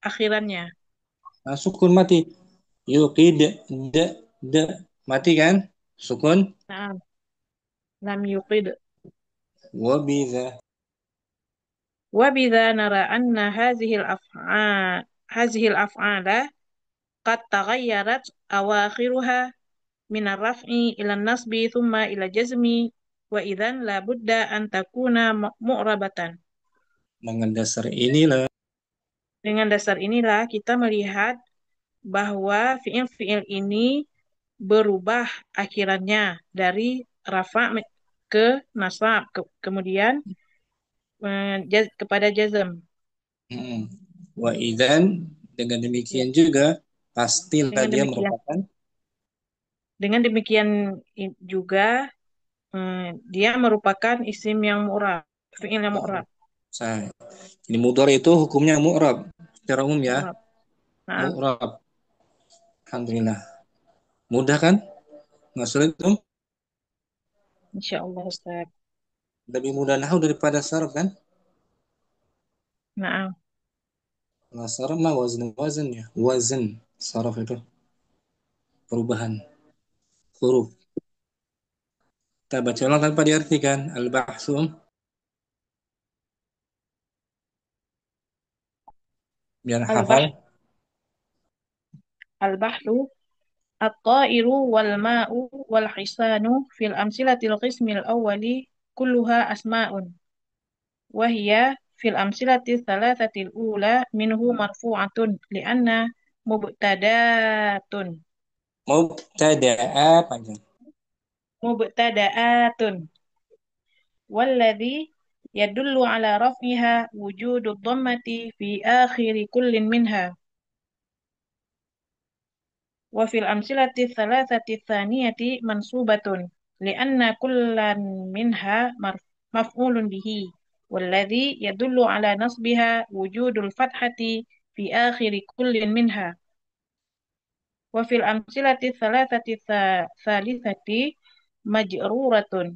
akhirannya. sukun mati yuqid da da mati kan sukun Nah, lam yuqid. wabiza وبذا نرى أن هذه الأفعال قد تغيرت أواخرها من الرفع إلى النصب ثم إلى الجزم وإذا لا بد أن تكون مؤربة. dengan dasar inilah Dengan dasar inilah kita melihat bahwa fiil-fiil ini berubah akhirannya dari rafa ke nasab, kemudian kepada jazm. hmm, wa idzan dengan Ya, demikian juga pastilah dengan dia demikian, merupakan dengan demikian juga dia merupakan isim yang mu'rab, fiil yang mu'rab. saya ini mudhari itu hukumnya mu'rab secara umum ya Mu'rab. Nah, mu'rab alhamdulillah mudah kan nggak sulit tuh insyaallah Ustaz. lebih mudah nahwu daripada sarf kan Nah, kalau sarf mah wazn ya wazn sarf itu perubahan huruf kita baca ulang tanpa diartikan al-bahsum biar hafal al-bah al-bahru at-ta'iru wal ma'u wal hisanu fil amsilatil qismil awwali kulluha asma'un wa hiya fil amsilati thalathatil ula minhu marfu'atun li'anna mubtadatun mubtada'a panjang mubtada'atun والذي يدل على رفعها وجود الضمة في آخر كل منها وفي الأمثلة الثلاثة الثانية منصوبة لأن كل منها مفعول به والذي يدل على نصبها وجود الفتحة في آخر كل منها. وفي الأمثلة الثلاثة الثالثة مجرورة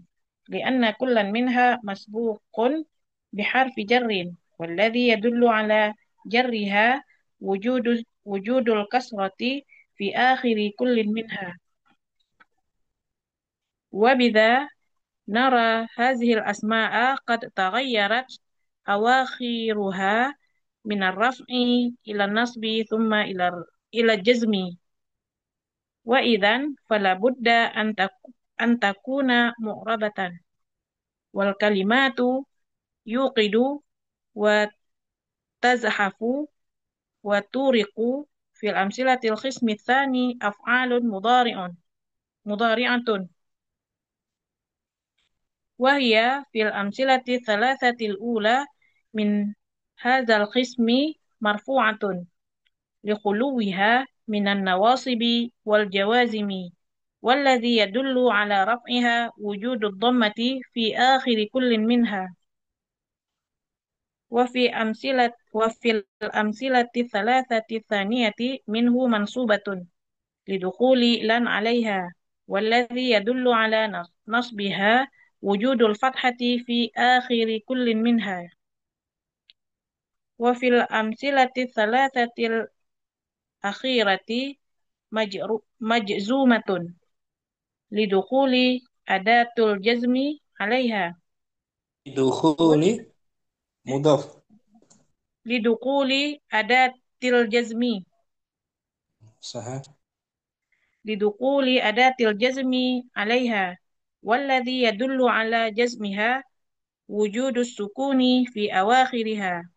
لأن كل منها مسبوق بحرف جر، والذي يدل على جرها وجود الكسرة في آخر كل منها. وبذا نرى هذه الأسماء قد تغيرت أواخرها من الرفع إلى النصب ثم إلى الجزم، وإذا فلا بد أن تكون معربة. والكلمات يوقد وتزحف وتورق في الأمثلة القسم الثاني أفعال مضارعة، وهي في الأمثلة الثلاثة الأولى من هذا القسم مرفوعة لخلوها من النواصب والجوازم، والذي يدل على رفعها وجود الضمة في آخر كل منها. وفي الأمثلة الثلاثة الثانية منه منصوبة لدخول لن عليها، والذي يدل على نصبها وجود الفتحة في آخر كل منها. وفي الأمثلة الثلاثة الأخيرة مجزومة لدخول أداة الجزم عليها. دخول مضاف. لدخول أداة الجزم. صحيح. لدخول أداة الجزم عليها، والذي يدل على جزمها وجود السكون في أواخرها.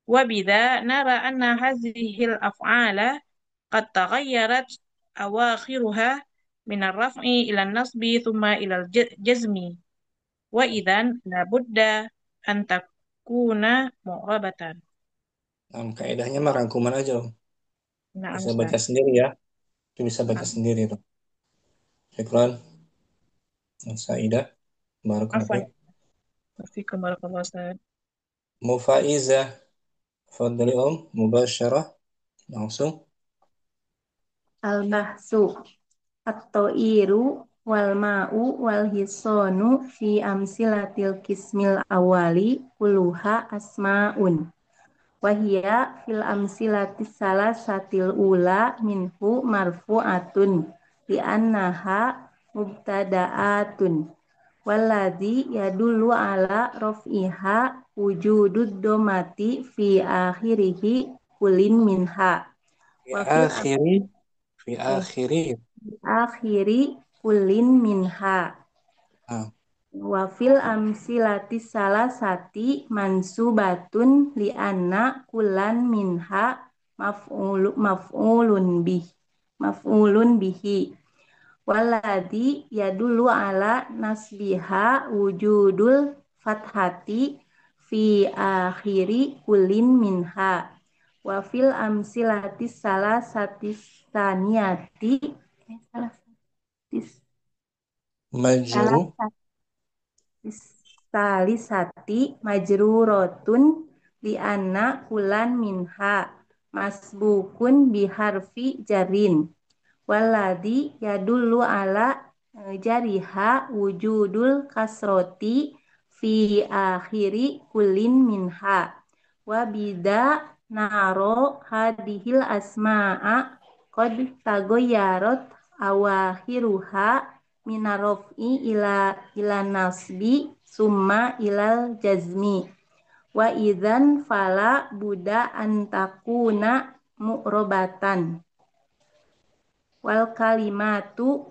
وبذا نرى أن هذه الأفعال قد تغيرت أواخرها من الرفع إلى النصب ثم إلى الجزم، وإذا لابد أن تكون معربة. Kaidahnya mah rangkuman aja, Om. Nah, Bisa baca Ustaz. sendiri ya. Itu bisa baca sendiri tuh. Syukran. Saidah. Barakallahu Afwan. fiik. Fikum barakallahu Ustaz. Mufaizah. Fadli Om. Mubasyarah. Langsung. Al-bahsu at-to'iru wal ma'u wal hisonu fi amsilatil kismil awali kuluha asma'un wahia fil amsilatis salasatil ula minhu marfu'atun li'annaha mubtada'atun walladhi yadullu ala raf'iha wujudud domati fi akhirihi kulin minha wa fil Fi akhiri kulin minha ah, wa fil amsilati salasati mansubatun li anna kulan minha maf'ulun bihi walladhi yadullu ala nasbiha wujudul fathati fi akhiri kulin minha wa fil amsilati salasati saniyati majru salisati majrurotun li anna kulan minha masbukun biharfi jarin walladhi yadullu ala jariha wujudul kasroti fi akhiri kulin minha wa bida naro hadihil asma'a qad tagoyarot awakhiruha minarof'i ila nasbi summa ilal jazmi wa idzan fala buda antakuna mu'robatan wal kalimatu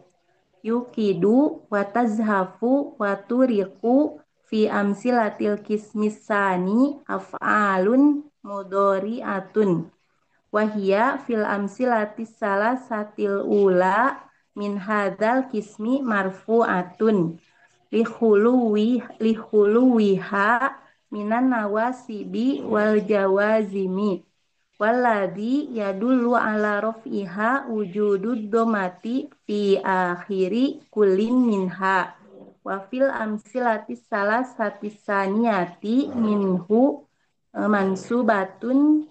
yukidu wa tazhafu wa turiku fi amsilatil kismisani af'alun mudhari'atun wahia fil amsilatis salasatil ula min hadzal kismi marfu'atun lihuluwiha minan nawasibi wal jawazimi walladhi yadullu ala raf'iha wujudud domati fi akhiri kulin minha Wa fil amsilatis salasatis saniyati minhu mansubatun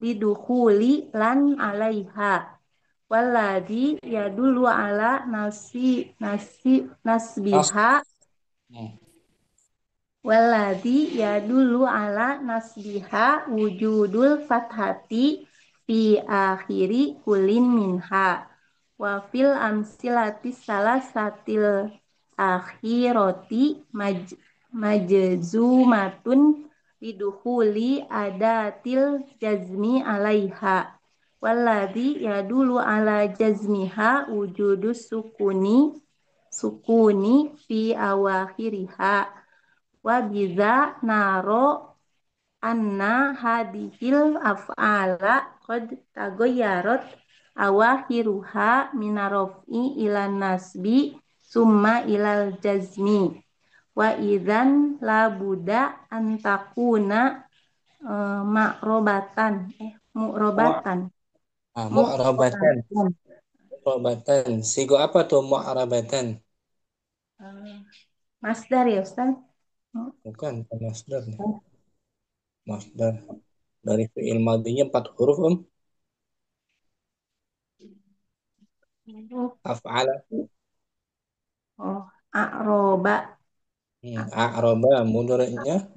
lidukhuli lan alaiha walladhi yadullu ala Nas. nasbiha Hmm. walladhi yadullu ala nasbiha wujudul fathati fi akhiri kulin minha wa fil amsilati salasatil akhirati majzumatun lidukhuli adatil jazmi alaiha walladhi yadullu ala jazmiha wujudus sukuni fi awakhiriha wa biza naro anna hadhil af'ala qad taghayyarat awakhiruha minarof'i ilan nasbi summa ilal jazmi wa idzan la buddha antakuna ma'robatan Mu- mu'robatan Mu'rabatan. mu'robatan Mu'rabatan. Sigo apa tuh mu'rabatan? Eh, masdar ya Ustaz. Bukan masdar nih. Masdar. Dari fi'il madinya 4 huruf, Om. Af'ala. Oh, a'roba A'raba. Mudhari'nya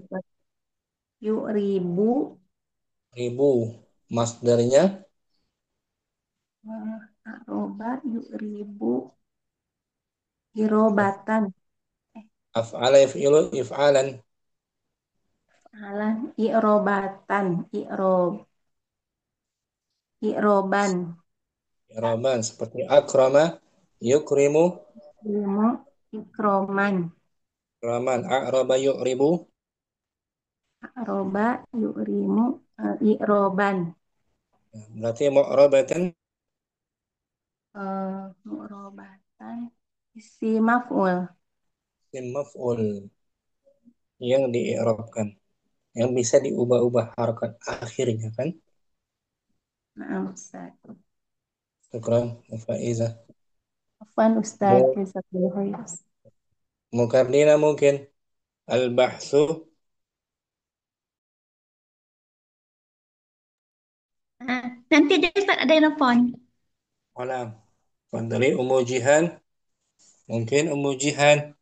yu'ribu ribu. Masdarnya a'roba yu'ribu irobatan af'ala yaf'ilu if'alan. alan irobatan iroban I'raban seperti akrama yukrimu ilmu ikroman ikraman. A'raba yu'ribu. a'roba yu'rimu iroban Berarti mu'rabatan mu'robatan isi maf'ul isim maf'ul yang di'irabkan, yang bisa diubah-ubah harokat akhirnya kan. na'am Ustaz Syukran Faiza. afwan Ustaz Mu jazakallahu khair Mukardina mungkin al-bahsu Nanti deh Ustaz ada yang nelfon. alam. Fadli Ummu Jihan, mungkin Ummu Jihan.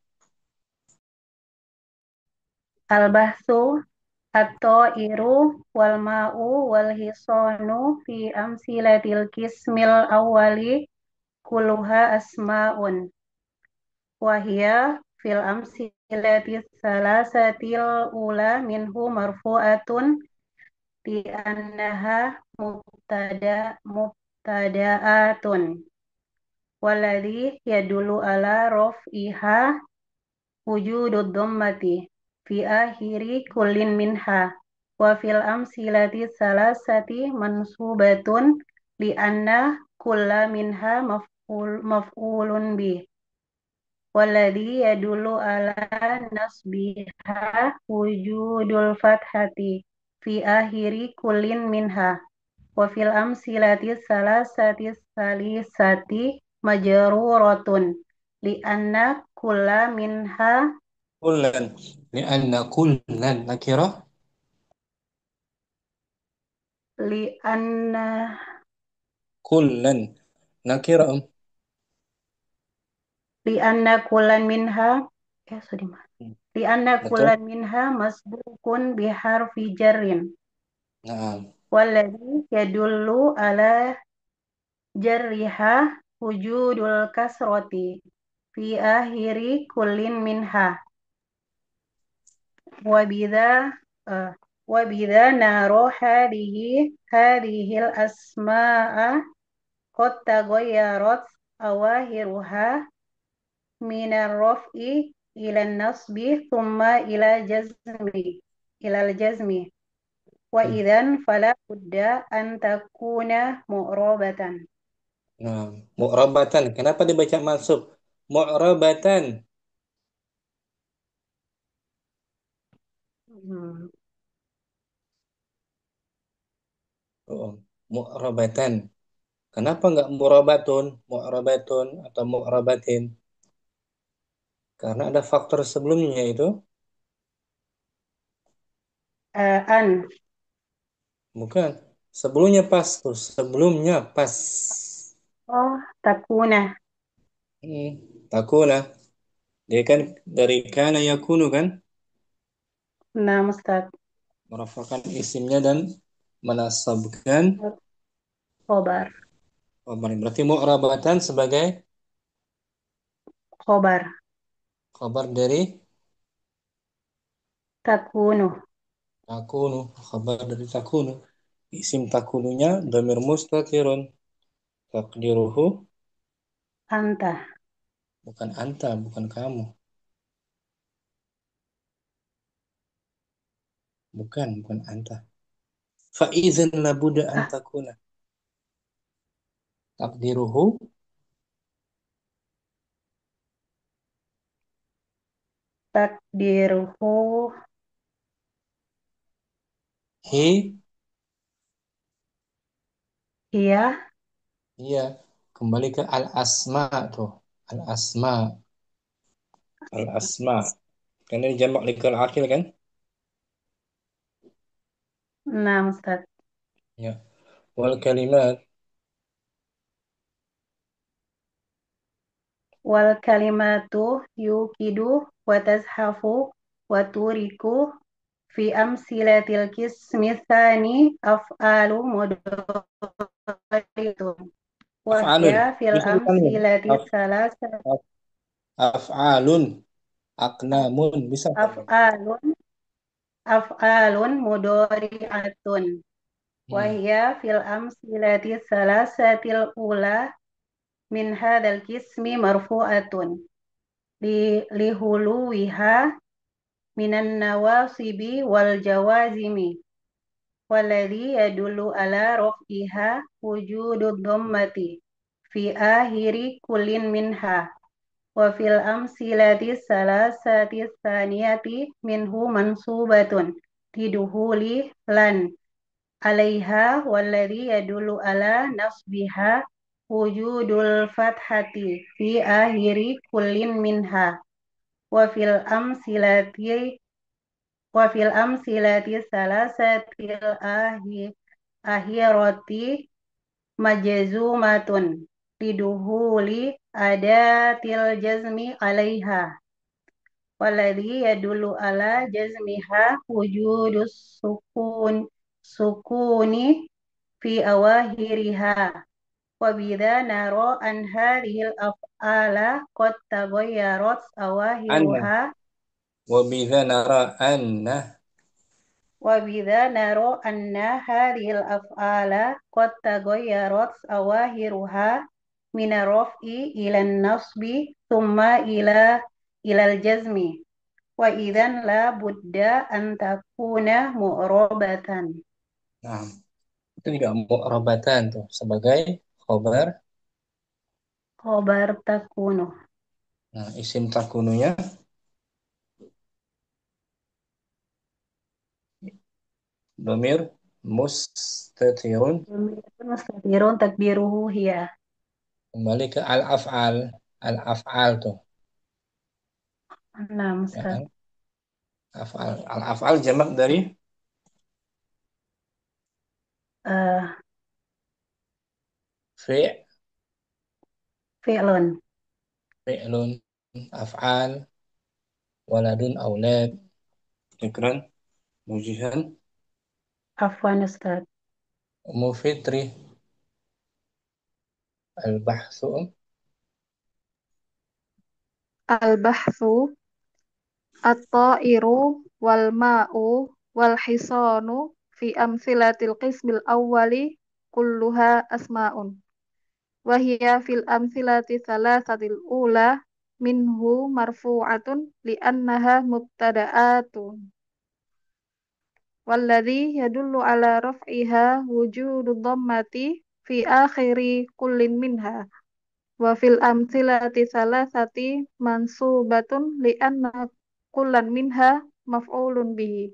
Al-bahsu at-ta'iru wal ma'u wal hisanu fi amsilatil kismil awwali kulluha asma'un wa hiya fil amsilatis salasatil ula minhu marfu'atun bi annaha mubtada'atun walladhi yadullu ala raf'iha wujudud dhammati fi akhiri kullin minha wa fil amsilati salasati mansubatun li anna kulla minha maf'ulun bih walladhi yadullu ala nasbiha wujudul fathati fi akhiri kullin minha wa fil amsilati salasati salisati majruratun li anna kulla minha Kullan. Lianna kullan nakirah. li anna Kullan nakirah. li anna kullan minha sorry ma li anna Betul. kullan minha masbukun bi harfi jarrin Nah, walladhi yadullu ala jarriha wujudul kasroti fi akhiri kullin minha wa bidha uh, wa bidha naro hadihil asma'a qad taghayyarat awahiruha minar raf'i ila nasbi thumma ila jazmi wa idzan fala budda an takuna mu'rabatan. nah, mu'rabatan. Kenapa dibaca mansub? Mu'rabatan. Hmm. Oh, mu'rabatan. Kenapa nggak murabatun, mu'rabatun atau mu'rabatin? Karena ada faktor sebelumnya itu An. bukan. Sebelumnya pas tuh, sebelumnya pas. Oh, takuna. Hmm, takuna. Dia kan dari kana yakunu kan, Nah, Ustaz. merafakan isimnya dan menasabkan Khobar. khabar. Berarti mu'rabatan sebagai Khobar. khabar dari Takunu. takunu, khabar dari takunu. Isim takununya dhamir mustatirun. Takdiruhu Anta. bukan anta, bukan kamu. Bukan anta. Faizan labuda Ah, antakuna. Takdiruhu takdiruhu. hi, Iya. iya. Kembali ke al-asma tuh. Al-asma, al-asma. Karena ini jamak likal akil kan? Nah, Ustaz. Ya. Wal kalimat Wal kalimatu yukidu wa tazhafu wa turiku fi amsilatil kismi tsani af'alu mudhari'atun. af'alun. Wahya fil Bisa ditanwin. amsilati salasa Af- af'alun, aqnamun. Bisa tanwin. af'alun af'alun mudhari'atun. Hmm. Wahya fil amsilati salasatil ula min hadzal kismi marfu'atun lihuluwiha minan nawasibi wal jawazimi walladhi yadullu ala raf'iha wujudud dhammati fi akhiri kullin minha wa fil amsilati salasati tsaniyati minhu mansubatun liduhuli lan alaiha walladhi yadullu ala nasbiha wujudul fathati fi akhiri kullin minha wa fil amsilati salasatil akhirati majzumatun liduhuli adatil jazmi alaiha walladhi yadullu ala jazmiha wujudus sukuni fi awahiriha wa bidha naro an hadhil af'ala qad taghayyarat Anna. awahiruha Wa bidha nara anna. wa bidha naro anna hadhil af'ala qad taghayyarat awahiruha min raf'i ila nasbi thumma ilal jazmi wa idzan la budda an takuna mu'rabatan. Nah, itu juga mu'rabatan tuh sebagai khabar. Khobar takunu. Nah, isim takununya dhamir mustatirun. Mustatirun takdiruhu hiya. Kembali ke al-af'al. Al-af'al tuh. Nah, Ya Ustaz. kan? Af'al. Al-af'al jamak dari Uh, fi', fi'lun. fi'lun, af'al, waladun, aulad, ikran, mujihan, Afwan Ustaz. mufitri, al-bahthu, Al-bahthu, at-ta'iru, wal ma'u, wal hisanu, fi amsilatil qismil awwali, kulluha asma'un. Wahia fil amsilati salasatil ula minhu marfu'atun li'annaha mubtada'atun. Walladhi yadullu ala raf'iha wujudu dhammati fi akhiri kullin minha. Wa fil amsilati salasati mansubatun li'anna kullan minha maf'ulun bihi.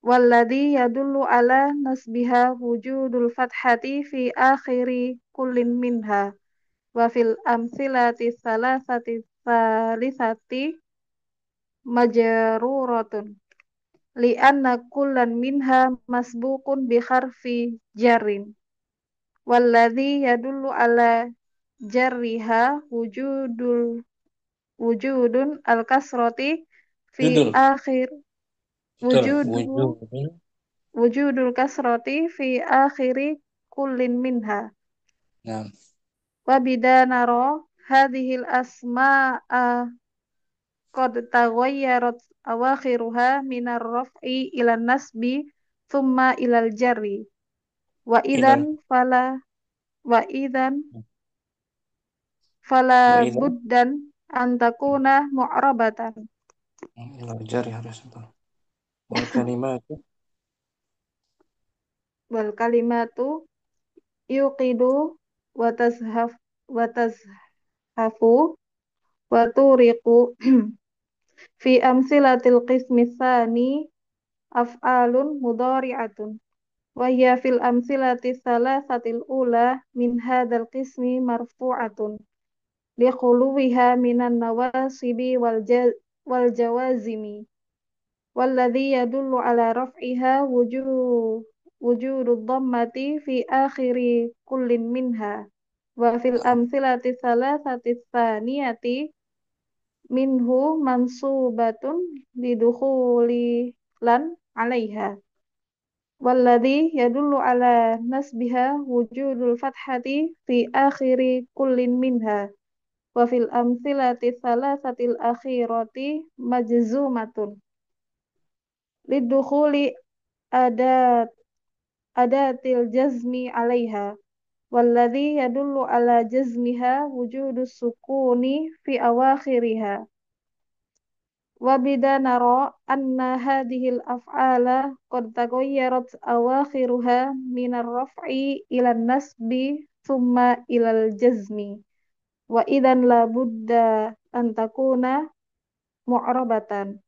Walladhi yadullu ala nasbiha wujudul fathati fi akhiri kullin minha. Wa fil amsilati salasati tsalitsati majruratun li'anna kullan minha masbuqun bi harfi jarrin walladzi yadullu ala jarriha wujudun al-kasrati fi Judul. akhir Betul. wujudu wujudul kasrati fi akhiri kullin minha Nah, wa bidanaro hadhil asma'a qad taghayyarat awakhiruha minar raf'i ila nasbi thumma ilal jarri wa idan ilal. fala wa idan fala Wa idza. buddan an takuna mu'rabatan Ilal jari harus betul. Wal kalimatu. wal kalimatu yuqidu wa tazhaf wa tazhafu wa turiqu fi amsilatil qismi tsani af'alun mudhari'atun wa hiya fil amsilati thalathatil ula min hadzal qismi marfu'atun liquluwiha minan nawasibi wal jawazimi walladhi yadullu ala raf'iha wujudu dhammati fi akhiri kullin minha wa fil amsilati thalathati tsaniyati minhu mansubatun lidukhuli lan 'alaiha walladhi yadullu ala nasbiha wujudul fathati fi akhiri kullin minha wa fil amthilati thalathatil akhirati majzumatun lidukhuli adat adatil jazmi 'alaiha walladhi yadullu ala jazmiha wujudus sukuni fi awakhiriha wa bidanara anna hadhil af'ala qad taghayyarat awakhiruha minar raf'i ila nasbi thumma ilal jazmi wa idan la budda an takuna mu'rabatan.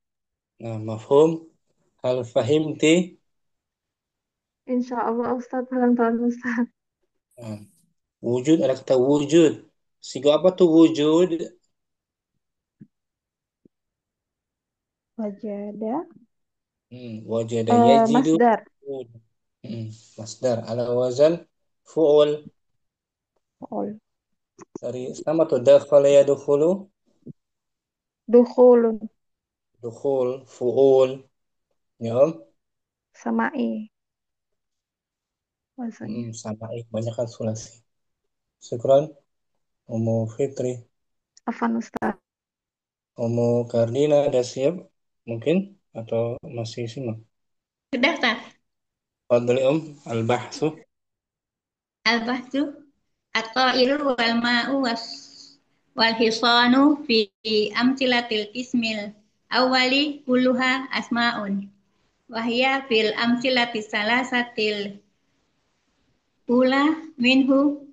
Nah, mafhum. Hal fahimti? Insyaallah Ustaz, pelan-pelan Ustaz. Nah, wujud ada kata wujud. Sigo apa tuh wujud? Wajada Wajada yajidu. masdar Masdar ala wazan fu'ul. fu'ul Dari sama tuh dakhala yadkhulu, dukhulun dukhul, fu'ul. Ya, Om? sama'i wazannya Sama banyak kan sulasi. Syukran. Umu Fitri, afan Ustaz. Umu Kardina ada siap? Mungkin? Atau masih simak? Sudah, Ustaz. Fadli al-bahsu. Al-bahtu at-ta'iru wal ma'u wal hisanu fi amsilatil ismil awali kulluha asma'un wahya fil amsilati salasatil ula minhu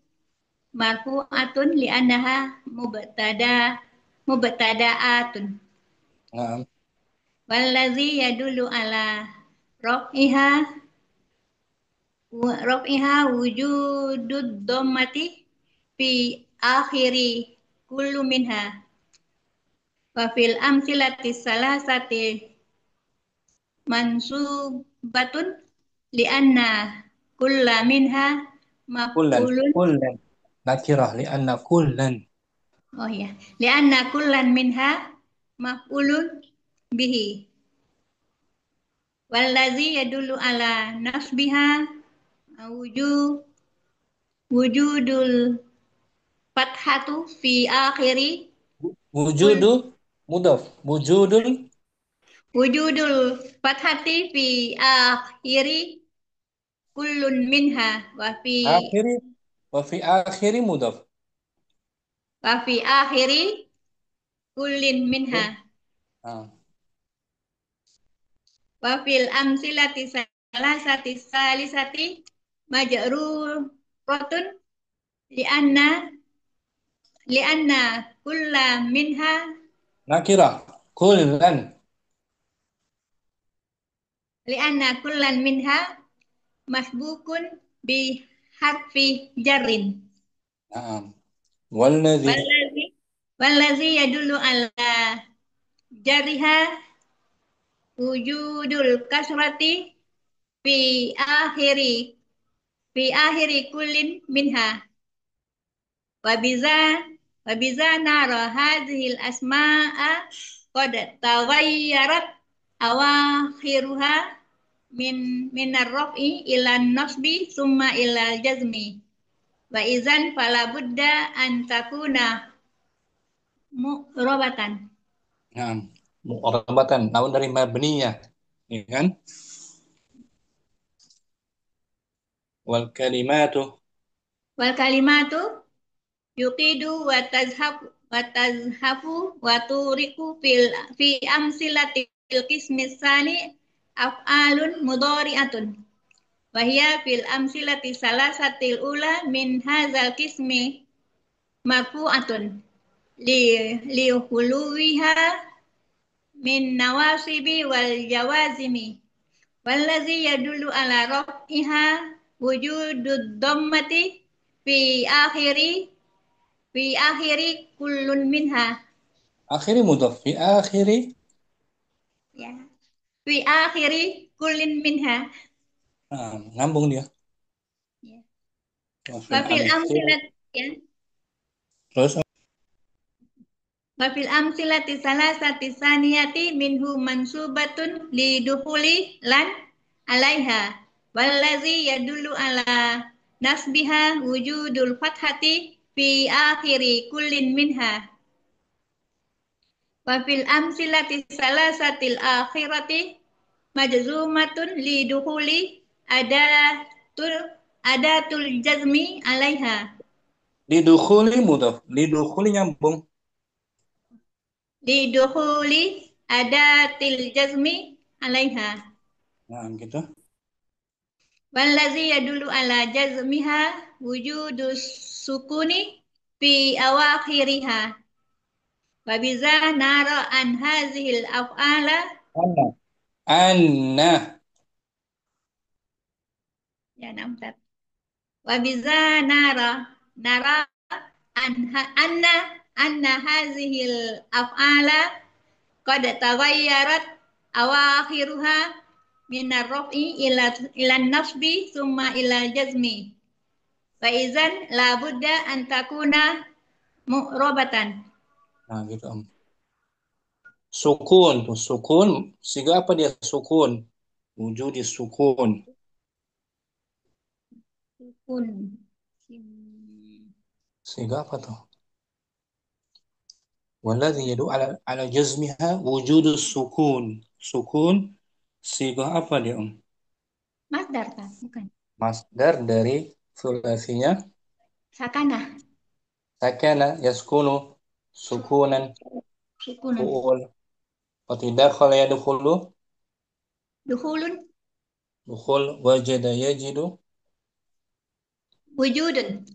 marfu'atun li'annaha mubtada'atun Nah, wallazi yadullu ala raf'iha wujudud dhammati fi akhiri kullu minha wa fil amsilati salasati mansubatun li'anna kulla minha kullan. maf'ulun Kullan. Nakirah li'anna kullan. oh ya li'anna kullan minha maf'ulun bihi wallazi yadullu ala nasbiha wujudul fathatu fi akhiri Wujudu mudaf. wujudul fathati fi akhiri kullun minha Akhiri wa fi akhiri mudaf. wa fi akhiri kullin minha Nah, wa fil amsilati salasati salisati majruratun li'anna li'anna kulla minha nakirah. Kullan. li'anna kullan minha masbukun bi harfi jarrin Nah, wallazi. wallazi Wallazi yadullu ala jariha wujudul kasrati fi akhiri kullin minha wabiza wabiza nara hadhil asma'a qad taghayyarat awakhiruha min ar-raf'i ila nasbi summa ila jazmi wa izan fala budda an takuna mu'rabatan. Nah, mu'rabatan, namun dari mabniyah, ya kan? Wal kalimatu yuqidu wa tazhafu wa turiku fi amsilatil qismis sani af'alun mudhari'atun wa hiya fil amsilati salasatil ula min hadzal qismi marfu'atun li huluwiha min nawasibi wal jawazimi wallazi yadullu ala raf'iha wujudud dhammati fi akhiri kullun minha. akhiri mudhaf fi akhiri, Ya. Fi akhiri kullin minha. nah, ngambung dia. Ya. Wa Wa fil fil amsil, amsilat ya. terus Wa fil amsilati salasati saniyati minhu mansubatun li dukhuli lan alaiha. Wallazi yadullu ala nasbiha wujudul fathati fi akhiri kullin minha. Wa fil amsilati salasatil akhirati majzumatun li dukhuli adatul jazmi alaiha. lidukhuli mudhaf, lidukhuli nyambung. Li dukhuli adatil jazmi alaiha. Nah, gitu. Wallazi yadullu ala jazmiha wujudus sukuni fi awakhiriha. Wa biza nara an hazihil af'ala Anna. Anna. ya namtat. Wa biza nara anna hazihil af'ala qad taghayyarat awakhiruha min ar-raf'i ila nasbi summa ila jazmi wa idzan la budda an takuna mu'rabatan. Nah, gitu Om. Sukun tuh, sukun. Siga apa dia sukun? Wujudi sukun. Sukun Siga apa tuh? Walladhi yadu ala jazmiha wujudu sukun. Sukun siga apa dia Om? masdar kan bukan Masdar dari sulasinya sakana sakana yaskunu sukunan sukunan fu'ul. Seperti dakhala yadkhulu, dukhulun dukhul, wajada yajidu, wujudun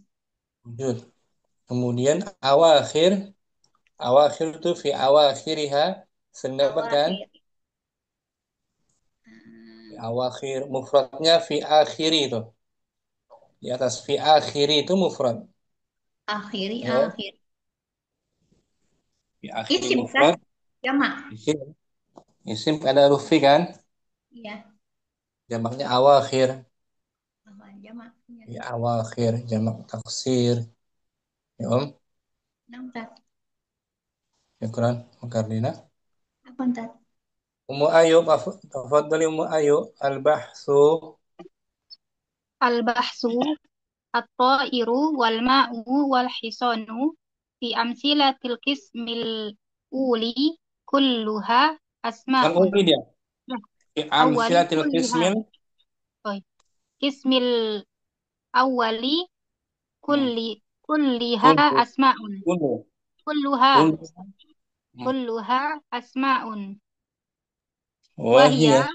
wujud. Kemudian awakhir itu fi awakhiriha, sendapat kan? awakhir Fi awakhir, mufradnya fi akhiri itu. Di atas fi akhiri itu mufrad. akhiri Ya, akhir fi akhiri isim kan mufrad. jamak Isim, isim ada huruf fi kan? iya Jamaknya awakhir. jamak Fi awakhir, jamak taksir. Ya Om, namtat syukran Makardina. apa ntat Ummu Ayyub, tafadhali Ummu Ayyub, al-bahthu. Al-bahsu at-ta'iru wal ma'u wal hisanu fi amsilatil qismil uli kulluha Bukan asma'un. uli dia. Ya, Fi awali amsilatil kulliha. qismil. Oh, qismil awali kulliha Kullu. asma'un. Kullu. Kulluha Kullu. asma'un. Wahia. Wahia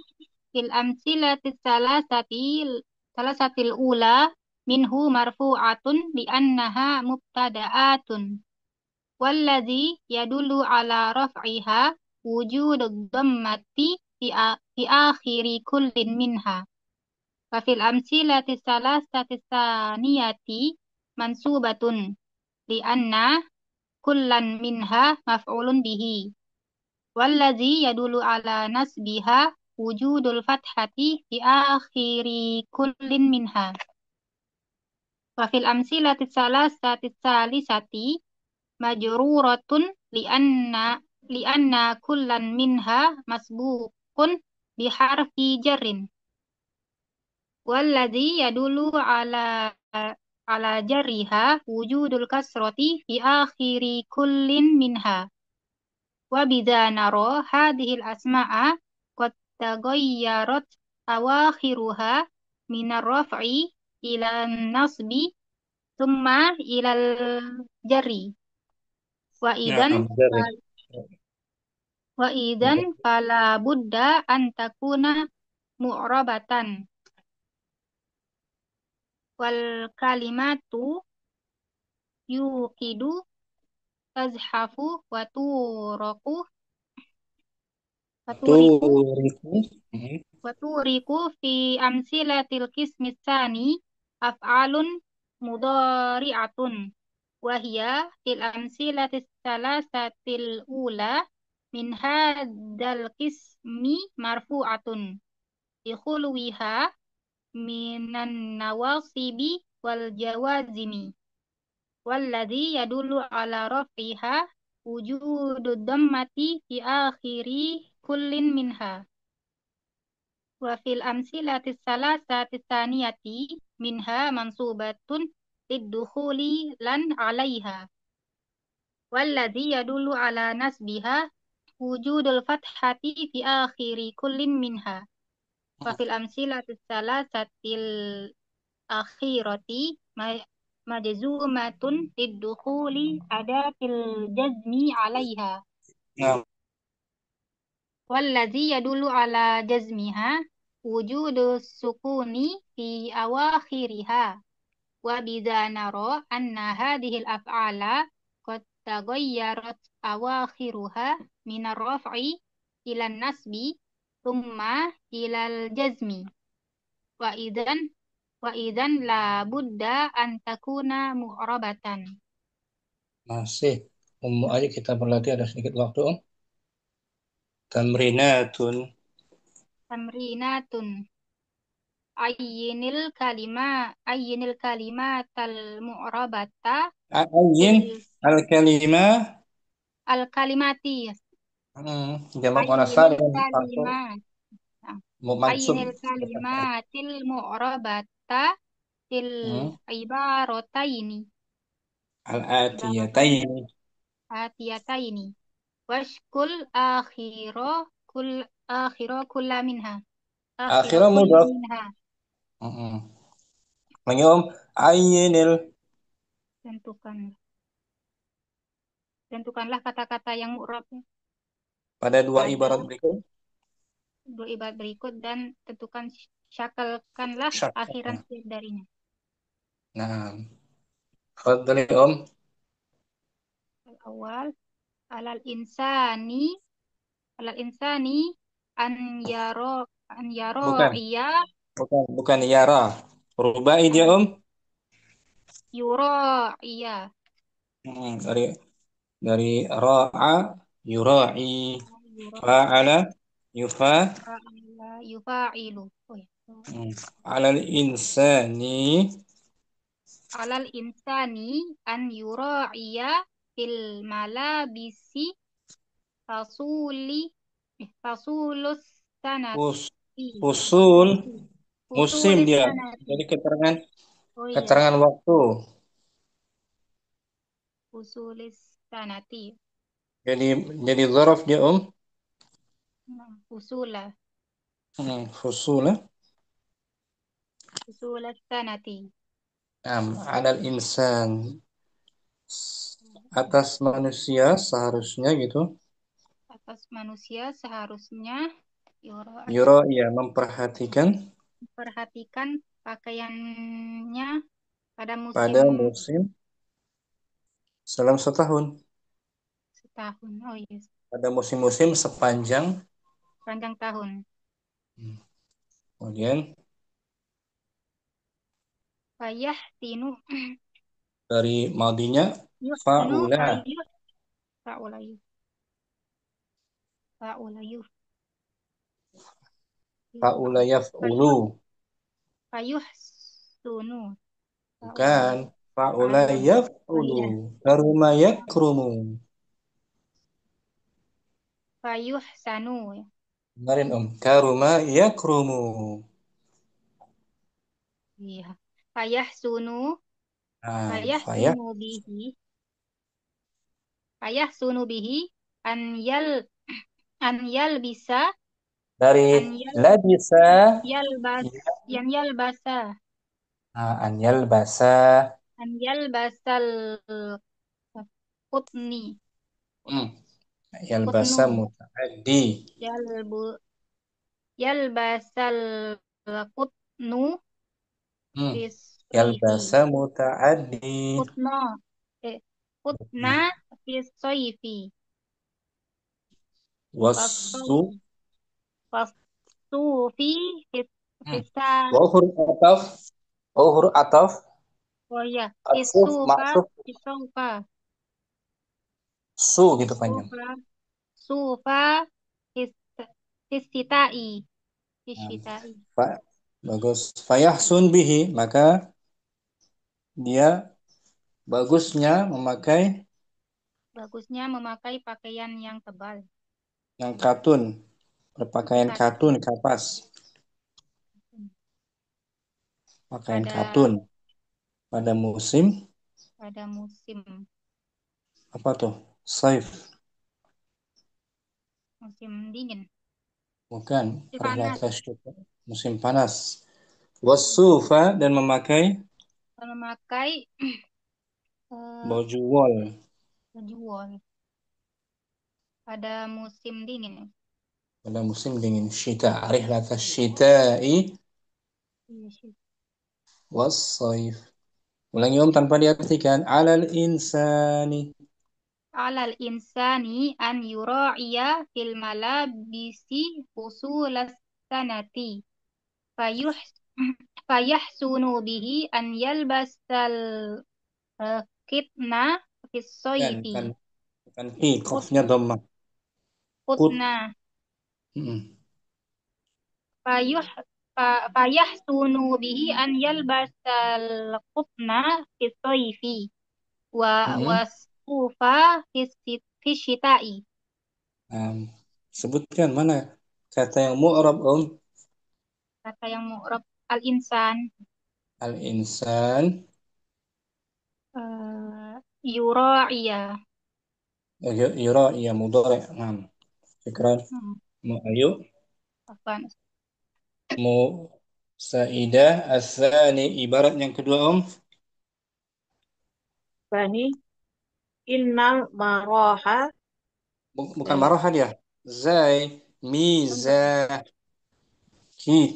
fil amsilatis salasatil ula minhu marfu'atun bi annaha mubtada'atun. Walladhi yadullu ala raf'iha wujudud dhammati fi akhiri kullin minha. Wa fil amsilati salasati saniyati mansubatun li anna kullan minha maf'ulun bihi. Wallazi yadulu ala nasbiha wujudul fathati fi akhiri kullin minha. Wa fil amsilati salasati salisati majruratun lianna kullan minha masbuqun biharfi jarrin. Wallazi yadulu ala jarriha wujudul kasrati fi akhiri kullin minha. Wa bidza nara hadhil asma'a qad taghayyarat awakhiruha minar raf'i ila nasbi thumma ilal jarri. Wa idan Naam, dari. wa idan fala budda an takuna mu'rabatan wal kalimatu yuqidu tazhafu wa turaku wa turiku Turiku. wa turiku fi amsilatil qismi tsani af'alun mudhari'atun wa hiya fil amsilatis salasatil ula min hadzal qismi marfu'atun bi khulwiha minan nawasibi wal jawazimi walladhi yadullu ala raf'iha wujudu dhammati fi akhiri kullin minha wa fil amsilati salasati tsaniyati minha mansubatun liddukhuli lan 'alaiha walladhi yadullu ala nasbiha wujudul fathati fi akhiri kullin minha wa fil amsilati salasatil akhirati majzumatun liddukhuli adatil jazmi 'alaiha Naam. wallazi yadullu ala jazmiha wujudu sukuni fi awakhiriha wa bidza nara anna hadhil af'ala qad taghayyarat awakhiruha minar raf'i ila nasbi thumma ilal jazmi wa idan la budda an takuna mu'rabatan. Masih. Ayo kita berlatih, ada sedikit waktu. Tamrinatun. Tamrinatun ayyinil kalimatal mu'rabata Ayin al-kalimah. al-kalimati Jamak muannas ayyinil salim. kalimat Mansub. ayyinil kalimatil mu'rabata til Hmm. ibarataini Al-atiyataini. atiyataini washkul akhiro kulla minha akhiro Akhirnya kulli mudhaf. minha Lagi Ayinil. tentukanlah kata-kata yang mu'rab Pada dua pada ibarat berikut. dua ibarat berikut dan tentukan syakalkanlah Syakal. akhiran setiap darinya. Nah. Fadli Awal alal insani an yaro Bukan. iya Bukan yara. Rubai dia yuro iya dari ra'a yura'i yuro fa'ala yufa yufailu alal insani alal insani an yuro iya fil malabisi fasulus sanati usul musim fusulis dia. sanati Jadi keterangan iya waktu. fusulis sanati Jadi dzaraf dia fusula fusula fusulis sanati alal insan atas manusia seharusnya gitu. atas manusia seharusnya Yura ya memperhatikan pakaiannya pada pada musim musim selama setahun. setahun. Oh yes, Pada musim-musim sepanjang panjang tahun. kemudian Payah tinu dari madinya yuhtinu fa'ula. Fa'ulayuf. Fa'ulayuf. Fa'ula yaf'ulu. Fayuh sunu. Bukan. Fa'ula Oh yaf'ulu. iya. Karuma yakrumu. Fayuh sanu. Kemarin Om. Karuma yakrumu. Iya. Fayah sunu. Fayah Fayah sunu bihi. Fayah sunu bihi. An yal bisa. dari An labisa yalbas. Yan yalbasa. anyal basa An yalbasal kutni. hmm. Yal basa Kutnu. mutaaddi Yalbu. Yalbasal kutnu. hmm. Yal Fisoifi. basa mutaaddi Kutno. Kutna fisoifi. wasu Fasow. Fasufi hmm. fisa. Wa huruf ataf Oh ya. atuf Fisufa. maksuf Fisufa. su gitu panjang. Fisufa. Sufa. Fis, Fisitai. Nah, Fisitai. bagus fayahsun bihi maka dia bagusnya memakai Bagusnya memakai pakaian yang tebal. yang katun berpakaian Kat- katun kapas pakaian Pada katun pada musim pada musim apa tuh saif dingin. bukan Musim panas. rihlata syita musim panas wasufa dan memakai Memakai eh, baju wol baju wol pada musim dingin. pada musim dingin syita rihlata syita'i Iya sih. was-saif ulangi om tanpa diartikan alal insani Alal insani an yura'iya fil malabisi fusulas sanati. Fayuh fayahsunu bihi an yalbasal kitna fis kan soifi. kan hi Kut, qafnya dhammah kut kutna. mm, Fayuh fayahsunu bihi an yalbasal qutna fis soifi. mm. Wasufa fis syita'i. Nah, sebutkan mana kata yang mu'rab om Kata yang mu'rab al-insan. al insan Yura'iya. yura ya mudhari nah fikran Hmm, mu ayu Apaan? mu saidah asani ibarat yang kedua om Bani innal maroha bukan eh, marah dia zai mizah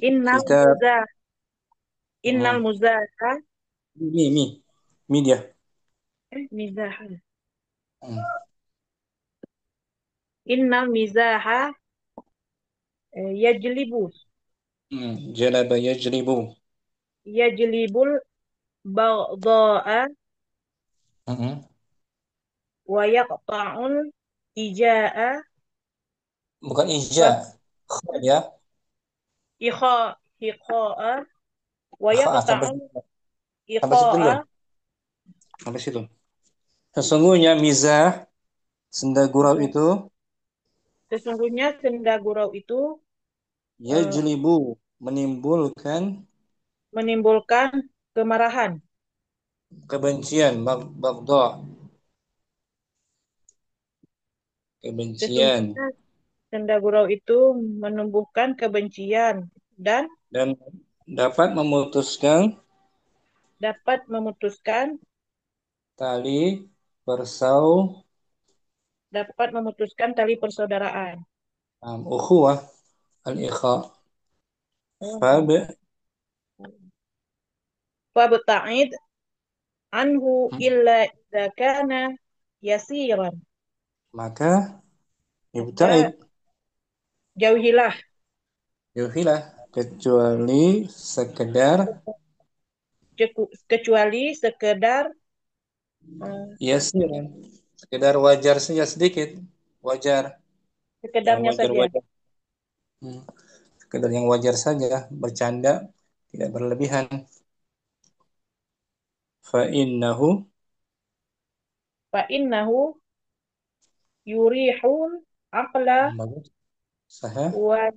innal kita muzah innal mm, muzaha mi dia mizaha mm, innal mizaha yajlibu jalaba yajribu yajlibul baghdha'a mm, wa yaqta'ul ijaa'a bukan ija wa kha ya ikha hiqa'a wa kha yaqta'ul sampai situ iqa'a dulu sampai situ sesungguhnya mizah senda gurau itu sesungguhnya senda gurau itu eh, yajlibu menimbulkan menimbulkan kemarahan. kebencian bagdha kebencian Sesungguhnya senda gurau itu menumbuhkan kebencian dan dan dapat memutuskan dapat memutuskan tali persau tali persaudaraan. ukhuwah al-ikha fab Fabta'id anhu illa idza kana yasiran. maka ibtaid Maka jauhilah yuhilah kecuali sekedar kecuali sekedar eh, yasiran Sekedar wajar saja sedikit, wajar, yang Sekedarnya saja. wajar-wajar. Sekedar yang wajar saja, bercanda, tidak berlebihan. Fa'innahu Fa'innahu yurihul aqla bagus, sahih. wa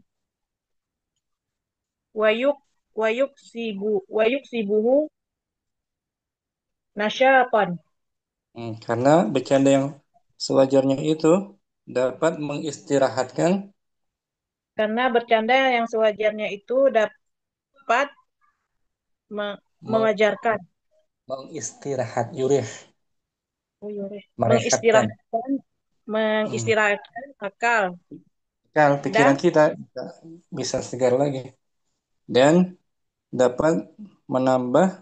wayuk wayuksibuhu nasyatan. Karena bercanda yang sewajarnya itu dapat mengistirahatkan Karena bercanda yang sewajarnya itu dapat meng- mewajarkan, mengistirahat yurih, merehatkan mengistirahatkan, mengistirahatkan akal kalau pikiran dan kita bisa segar lagi dan dapat menambah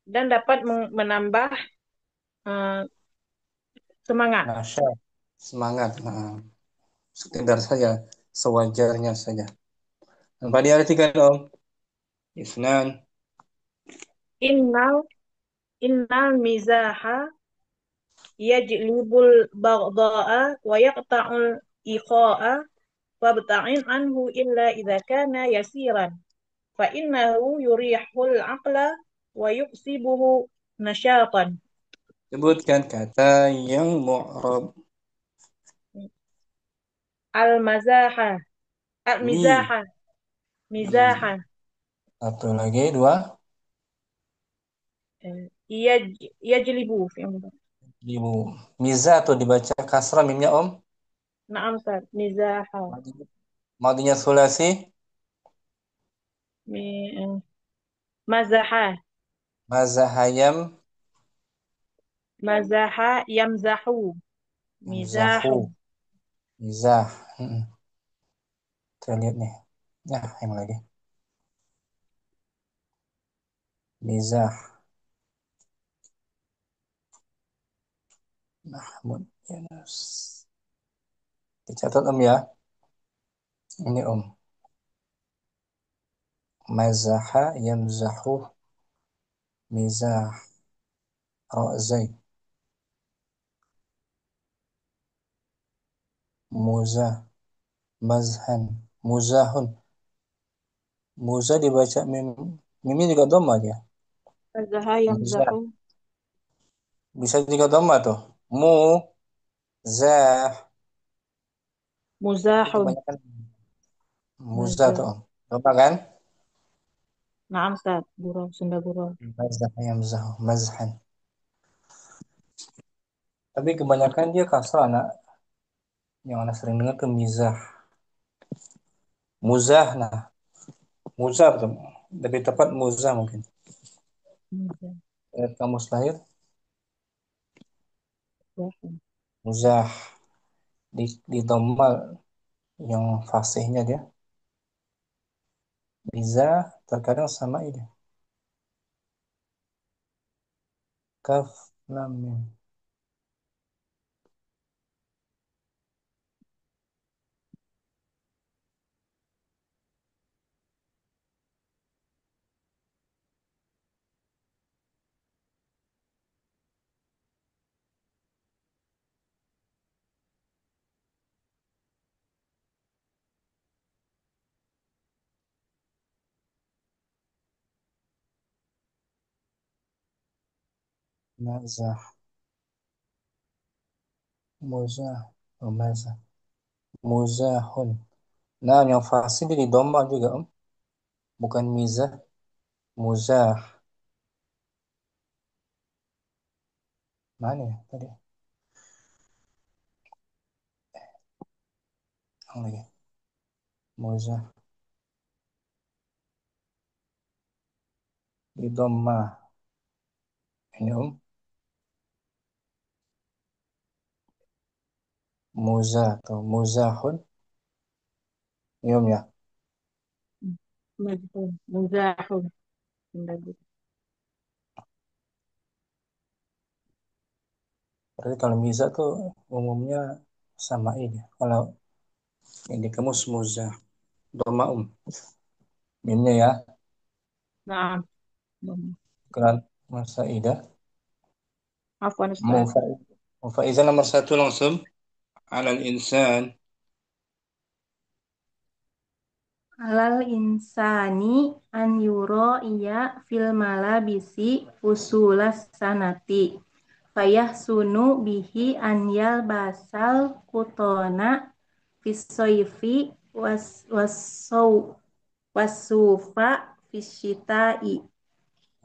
dapat menambah eh, semangat. nasyat, semangat. Sekedar saja, sewajarnya saja. Dan pada ayat 3 dong. Isnan Innal innal mizaha yajlibul baghdha'a wa yaqta'ul iqa'a fabta'in anhu illa idza kana yasiran fa innahu yurihul aqla wa yuksibuhu nasyatan. sebutkan kata yang mu'rab. Al-mazaha, Mi. al-mizaha, Hmm. mizaha. Satu lagi, dua. Yajlibu. Ibu. Miza tuh dibaca kasrah mimnya om. Naam Ustaz, mizaha. Madinya sulasi. Mazaha, Mazahayam. mazaha yamzahu, Zahu. mizahu. Mizah. Kita lihat nih. Nah, yang lagi. Mizah. Mahmud Yunus. Dicatat om ya. Ini om. Mazaha yamzahu. Mizah. Ra'zai. Muzah. Mazhan. Muzahun. Muzah dibaca mim. Mimnya juga dhamma dia. Mazaha Muzah. yamzahu. Bisa juga dhamma tuh. Zah. Tapi Muzahun. kebanyakan muzah tuh Muzah. om. Dhamma kan? Naam Ustaz, gurau, Sunda gurau. Mazah yamzahu. Mazhan. Tapi kebanyakan dia kasrah anak. Yang anak sering dengar tuh mizah. Muzah. Nah. Muzah tuh. Lebih tepat muzah mungkin. Muzah. Kamus lahir. Muzahun. Muzah. Di dhamma yang fasihnya dia. Mizah terkadang sama ini. Kaf lam mim. Mazah. Muzah. Oh, mazah. Muzahun. Nah, yang fasih dia di dhamma juga om. Bukan mizah. Muzah. Mana ya tadi? Yang lagi. Muzah. Di dhamma. Ini om. Muzah atau muzahun. Ini om ya. Muzahun. Muzahun. Sunda gurau. Berarti kalau mizah tuh umumnya sama ini. Kalau ini kamus muzah. Dhamma om. Mimnya ya. Naam. Keran masa ida. Afwan Ustaz. Mufaid. Faizan nomor satu langsung. Alal insan. Alal insani an yuro iya fil malabisi fusulas sanati. Fayah sunu bihi an yal basal kutona fisoifi wasau wasufa fisyitai.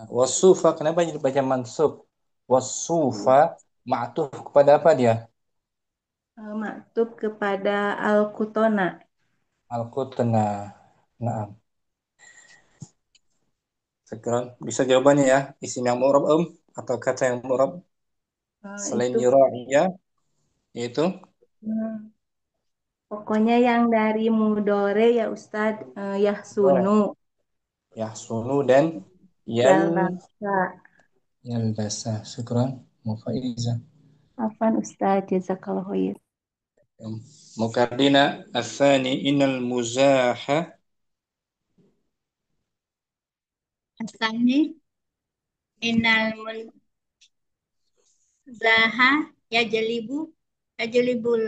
Wasufa, kenapa jadi baca mansub? Wasufa, ma'tuf kepada apa dia? Maktub kepada al-kutona. Al-Qutna. Nah, sekarang bisa jawabannya ya. Isim yang mu'rab atau kata yang mu'rab selain Itu yura'iyah yaitu hmm, pokoknya yang dari mudore ya Ustadz, oh, yahsunu, yahsunu dan yal yalbasa. yalbasa. Syukran Mufaizah. Afan Ustadz, jazakallahu khair. Mukardina asani innal muzaha Asalnya inal muzaha yajlibul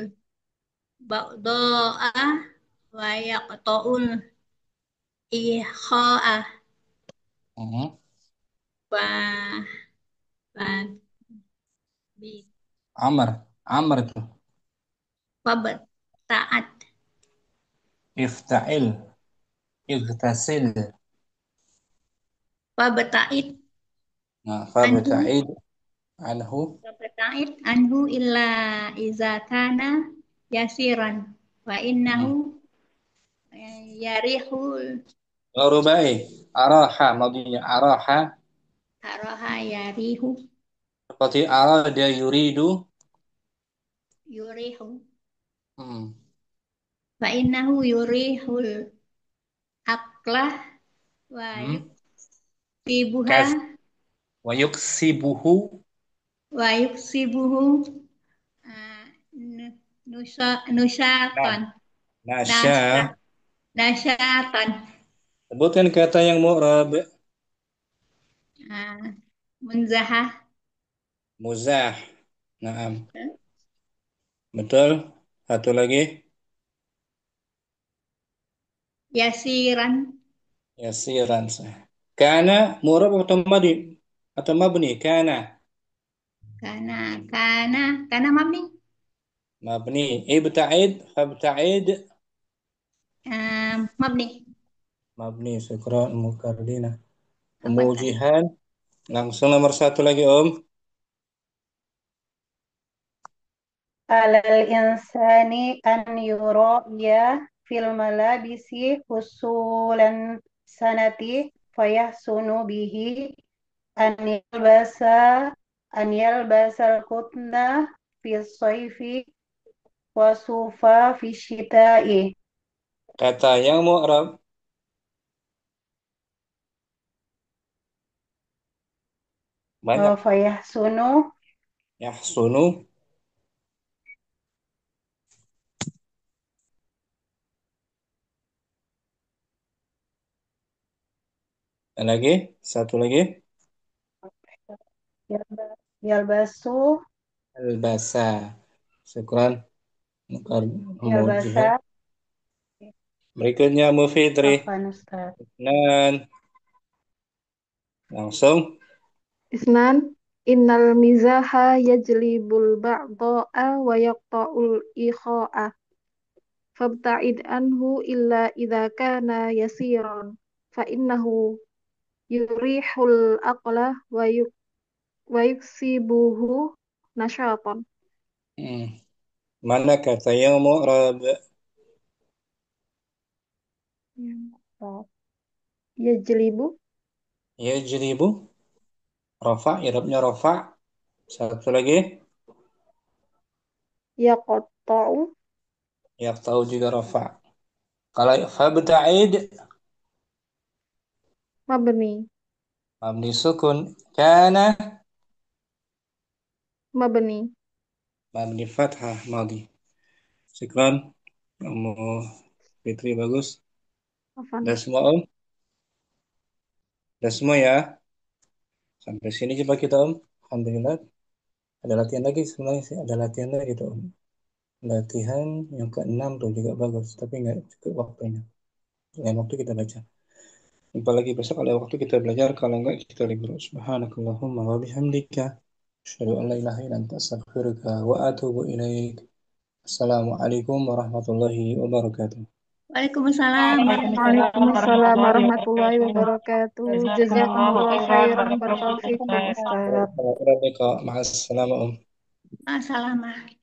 ba'da'a wa yaqta'ul ikha'a Mhm. wa wa bi Amr. Amr itu. wa ta'at Ifta'il. Igtasil. wa bata'id Nah, anhu fabta'id anhu. wa bata'id anhu illa iza kana yasiran wa innahu Hmm. yarihul Rubai. Araha. Madinya araha. araha yarihu Seperti arada yuridu. yurihu Hmm. fa innahu yurihul aklah wa Hmm. yuksibuha Kaz. Wa yuksibuhu. wa yuksibuhu ah, Nah. nusyatan Nasya. nasya nasyatan Sebutkan kata yang mu'rab. ah, munzahah Muzah. Naam. Betul. Satu lagi. yasiran Yasiran. Kana mu'rab atau madi? Atau mabni? Kana. kana kana mabni Mabni. Ibta'id. Fabta'id. mabni Mabni. Syukran mukardina. apa tadi Pemujihan. Langsung nomor satu lagi Om. Alal insani an yura'ya fil malabisi husulan sanati fayahsunu bihi an yalbasa an yalbasal kutna fi sayfi wasufa fi syita'i. Kata yang mu'rab. Banyak. Fayahsunu Yahsunu. Dan lagi. Satu lagi. yalbasu Albasa. Syukran. yalbasa Pemujihan. Berikutnya Mufidri. afan Ustaz. Dan langsung. Isnan, innal mizaha yajlibul ba'da'a wa yaqta'ul ikha'a. Fabta'id anhu illa idza kana yasiran. Fa innahu yurihul aqla wa yuksibuhu nasyatan. Hmm. Mana kata yang mu'rab? Yajlibu, Yajribu. Rafa. Irabnya rafa. Satu lagi. yaqta'u, Ya tahu juga rafa. Kalau fabta'id. mabni, Mabni sukun. Kana. mabni. Mabni fathah. Madi. Syukran. Kamu Fitri bagus. Udah Afan. semua Om? Udah semua ya? Sampai sini coba kita Om. Alhamdulillah. Ada latihan lagi sebenarnya sih, ada latihan lagi tuh. Latihan yang ke-6 tuh juga bagus, tapi nggak cukup waktunya. Lain waktu kita baca. Jumpa lagi besok ada waktu kita belajar, kalau enggak kita libur. Subhanakallahumma wa bihamdika asyhadu an la ilaha illa anta astaghfiruka wa atubu ilaik. Assalamualaikum warahmatullahi wabarakatuh. Waalaikumsalam warahmatullahi Waalaikumsalam wabarakatuh. warahmatullahi wabarakatuh. Jazakumullah khairan. Barakallahu fikum, Ustaz. Ma'as salamah. Assalamualaikum.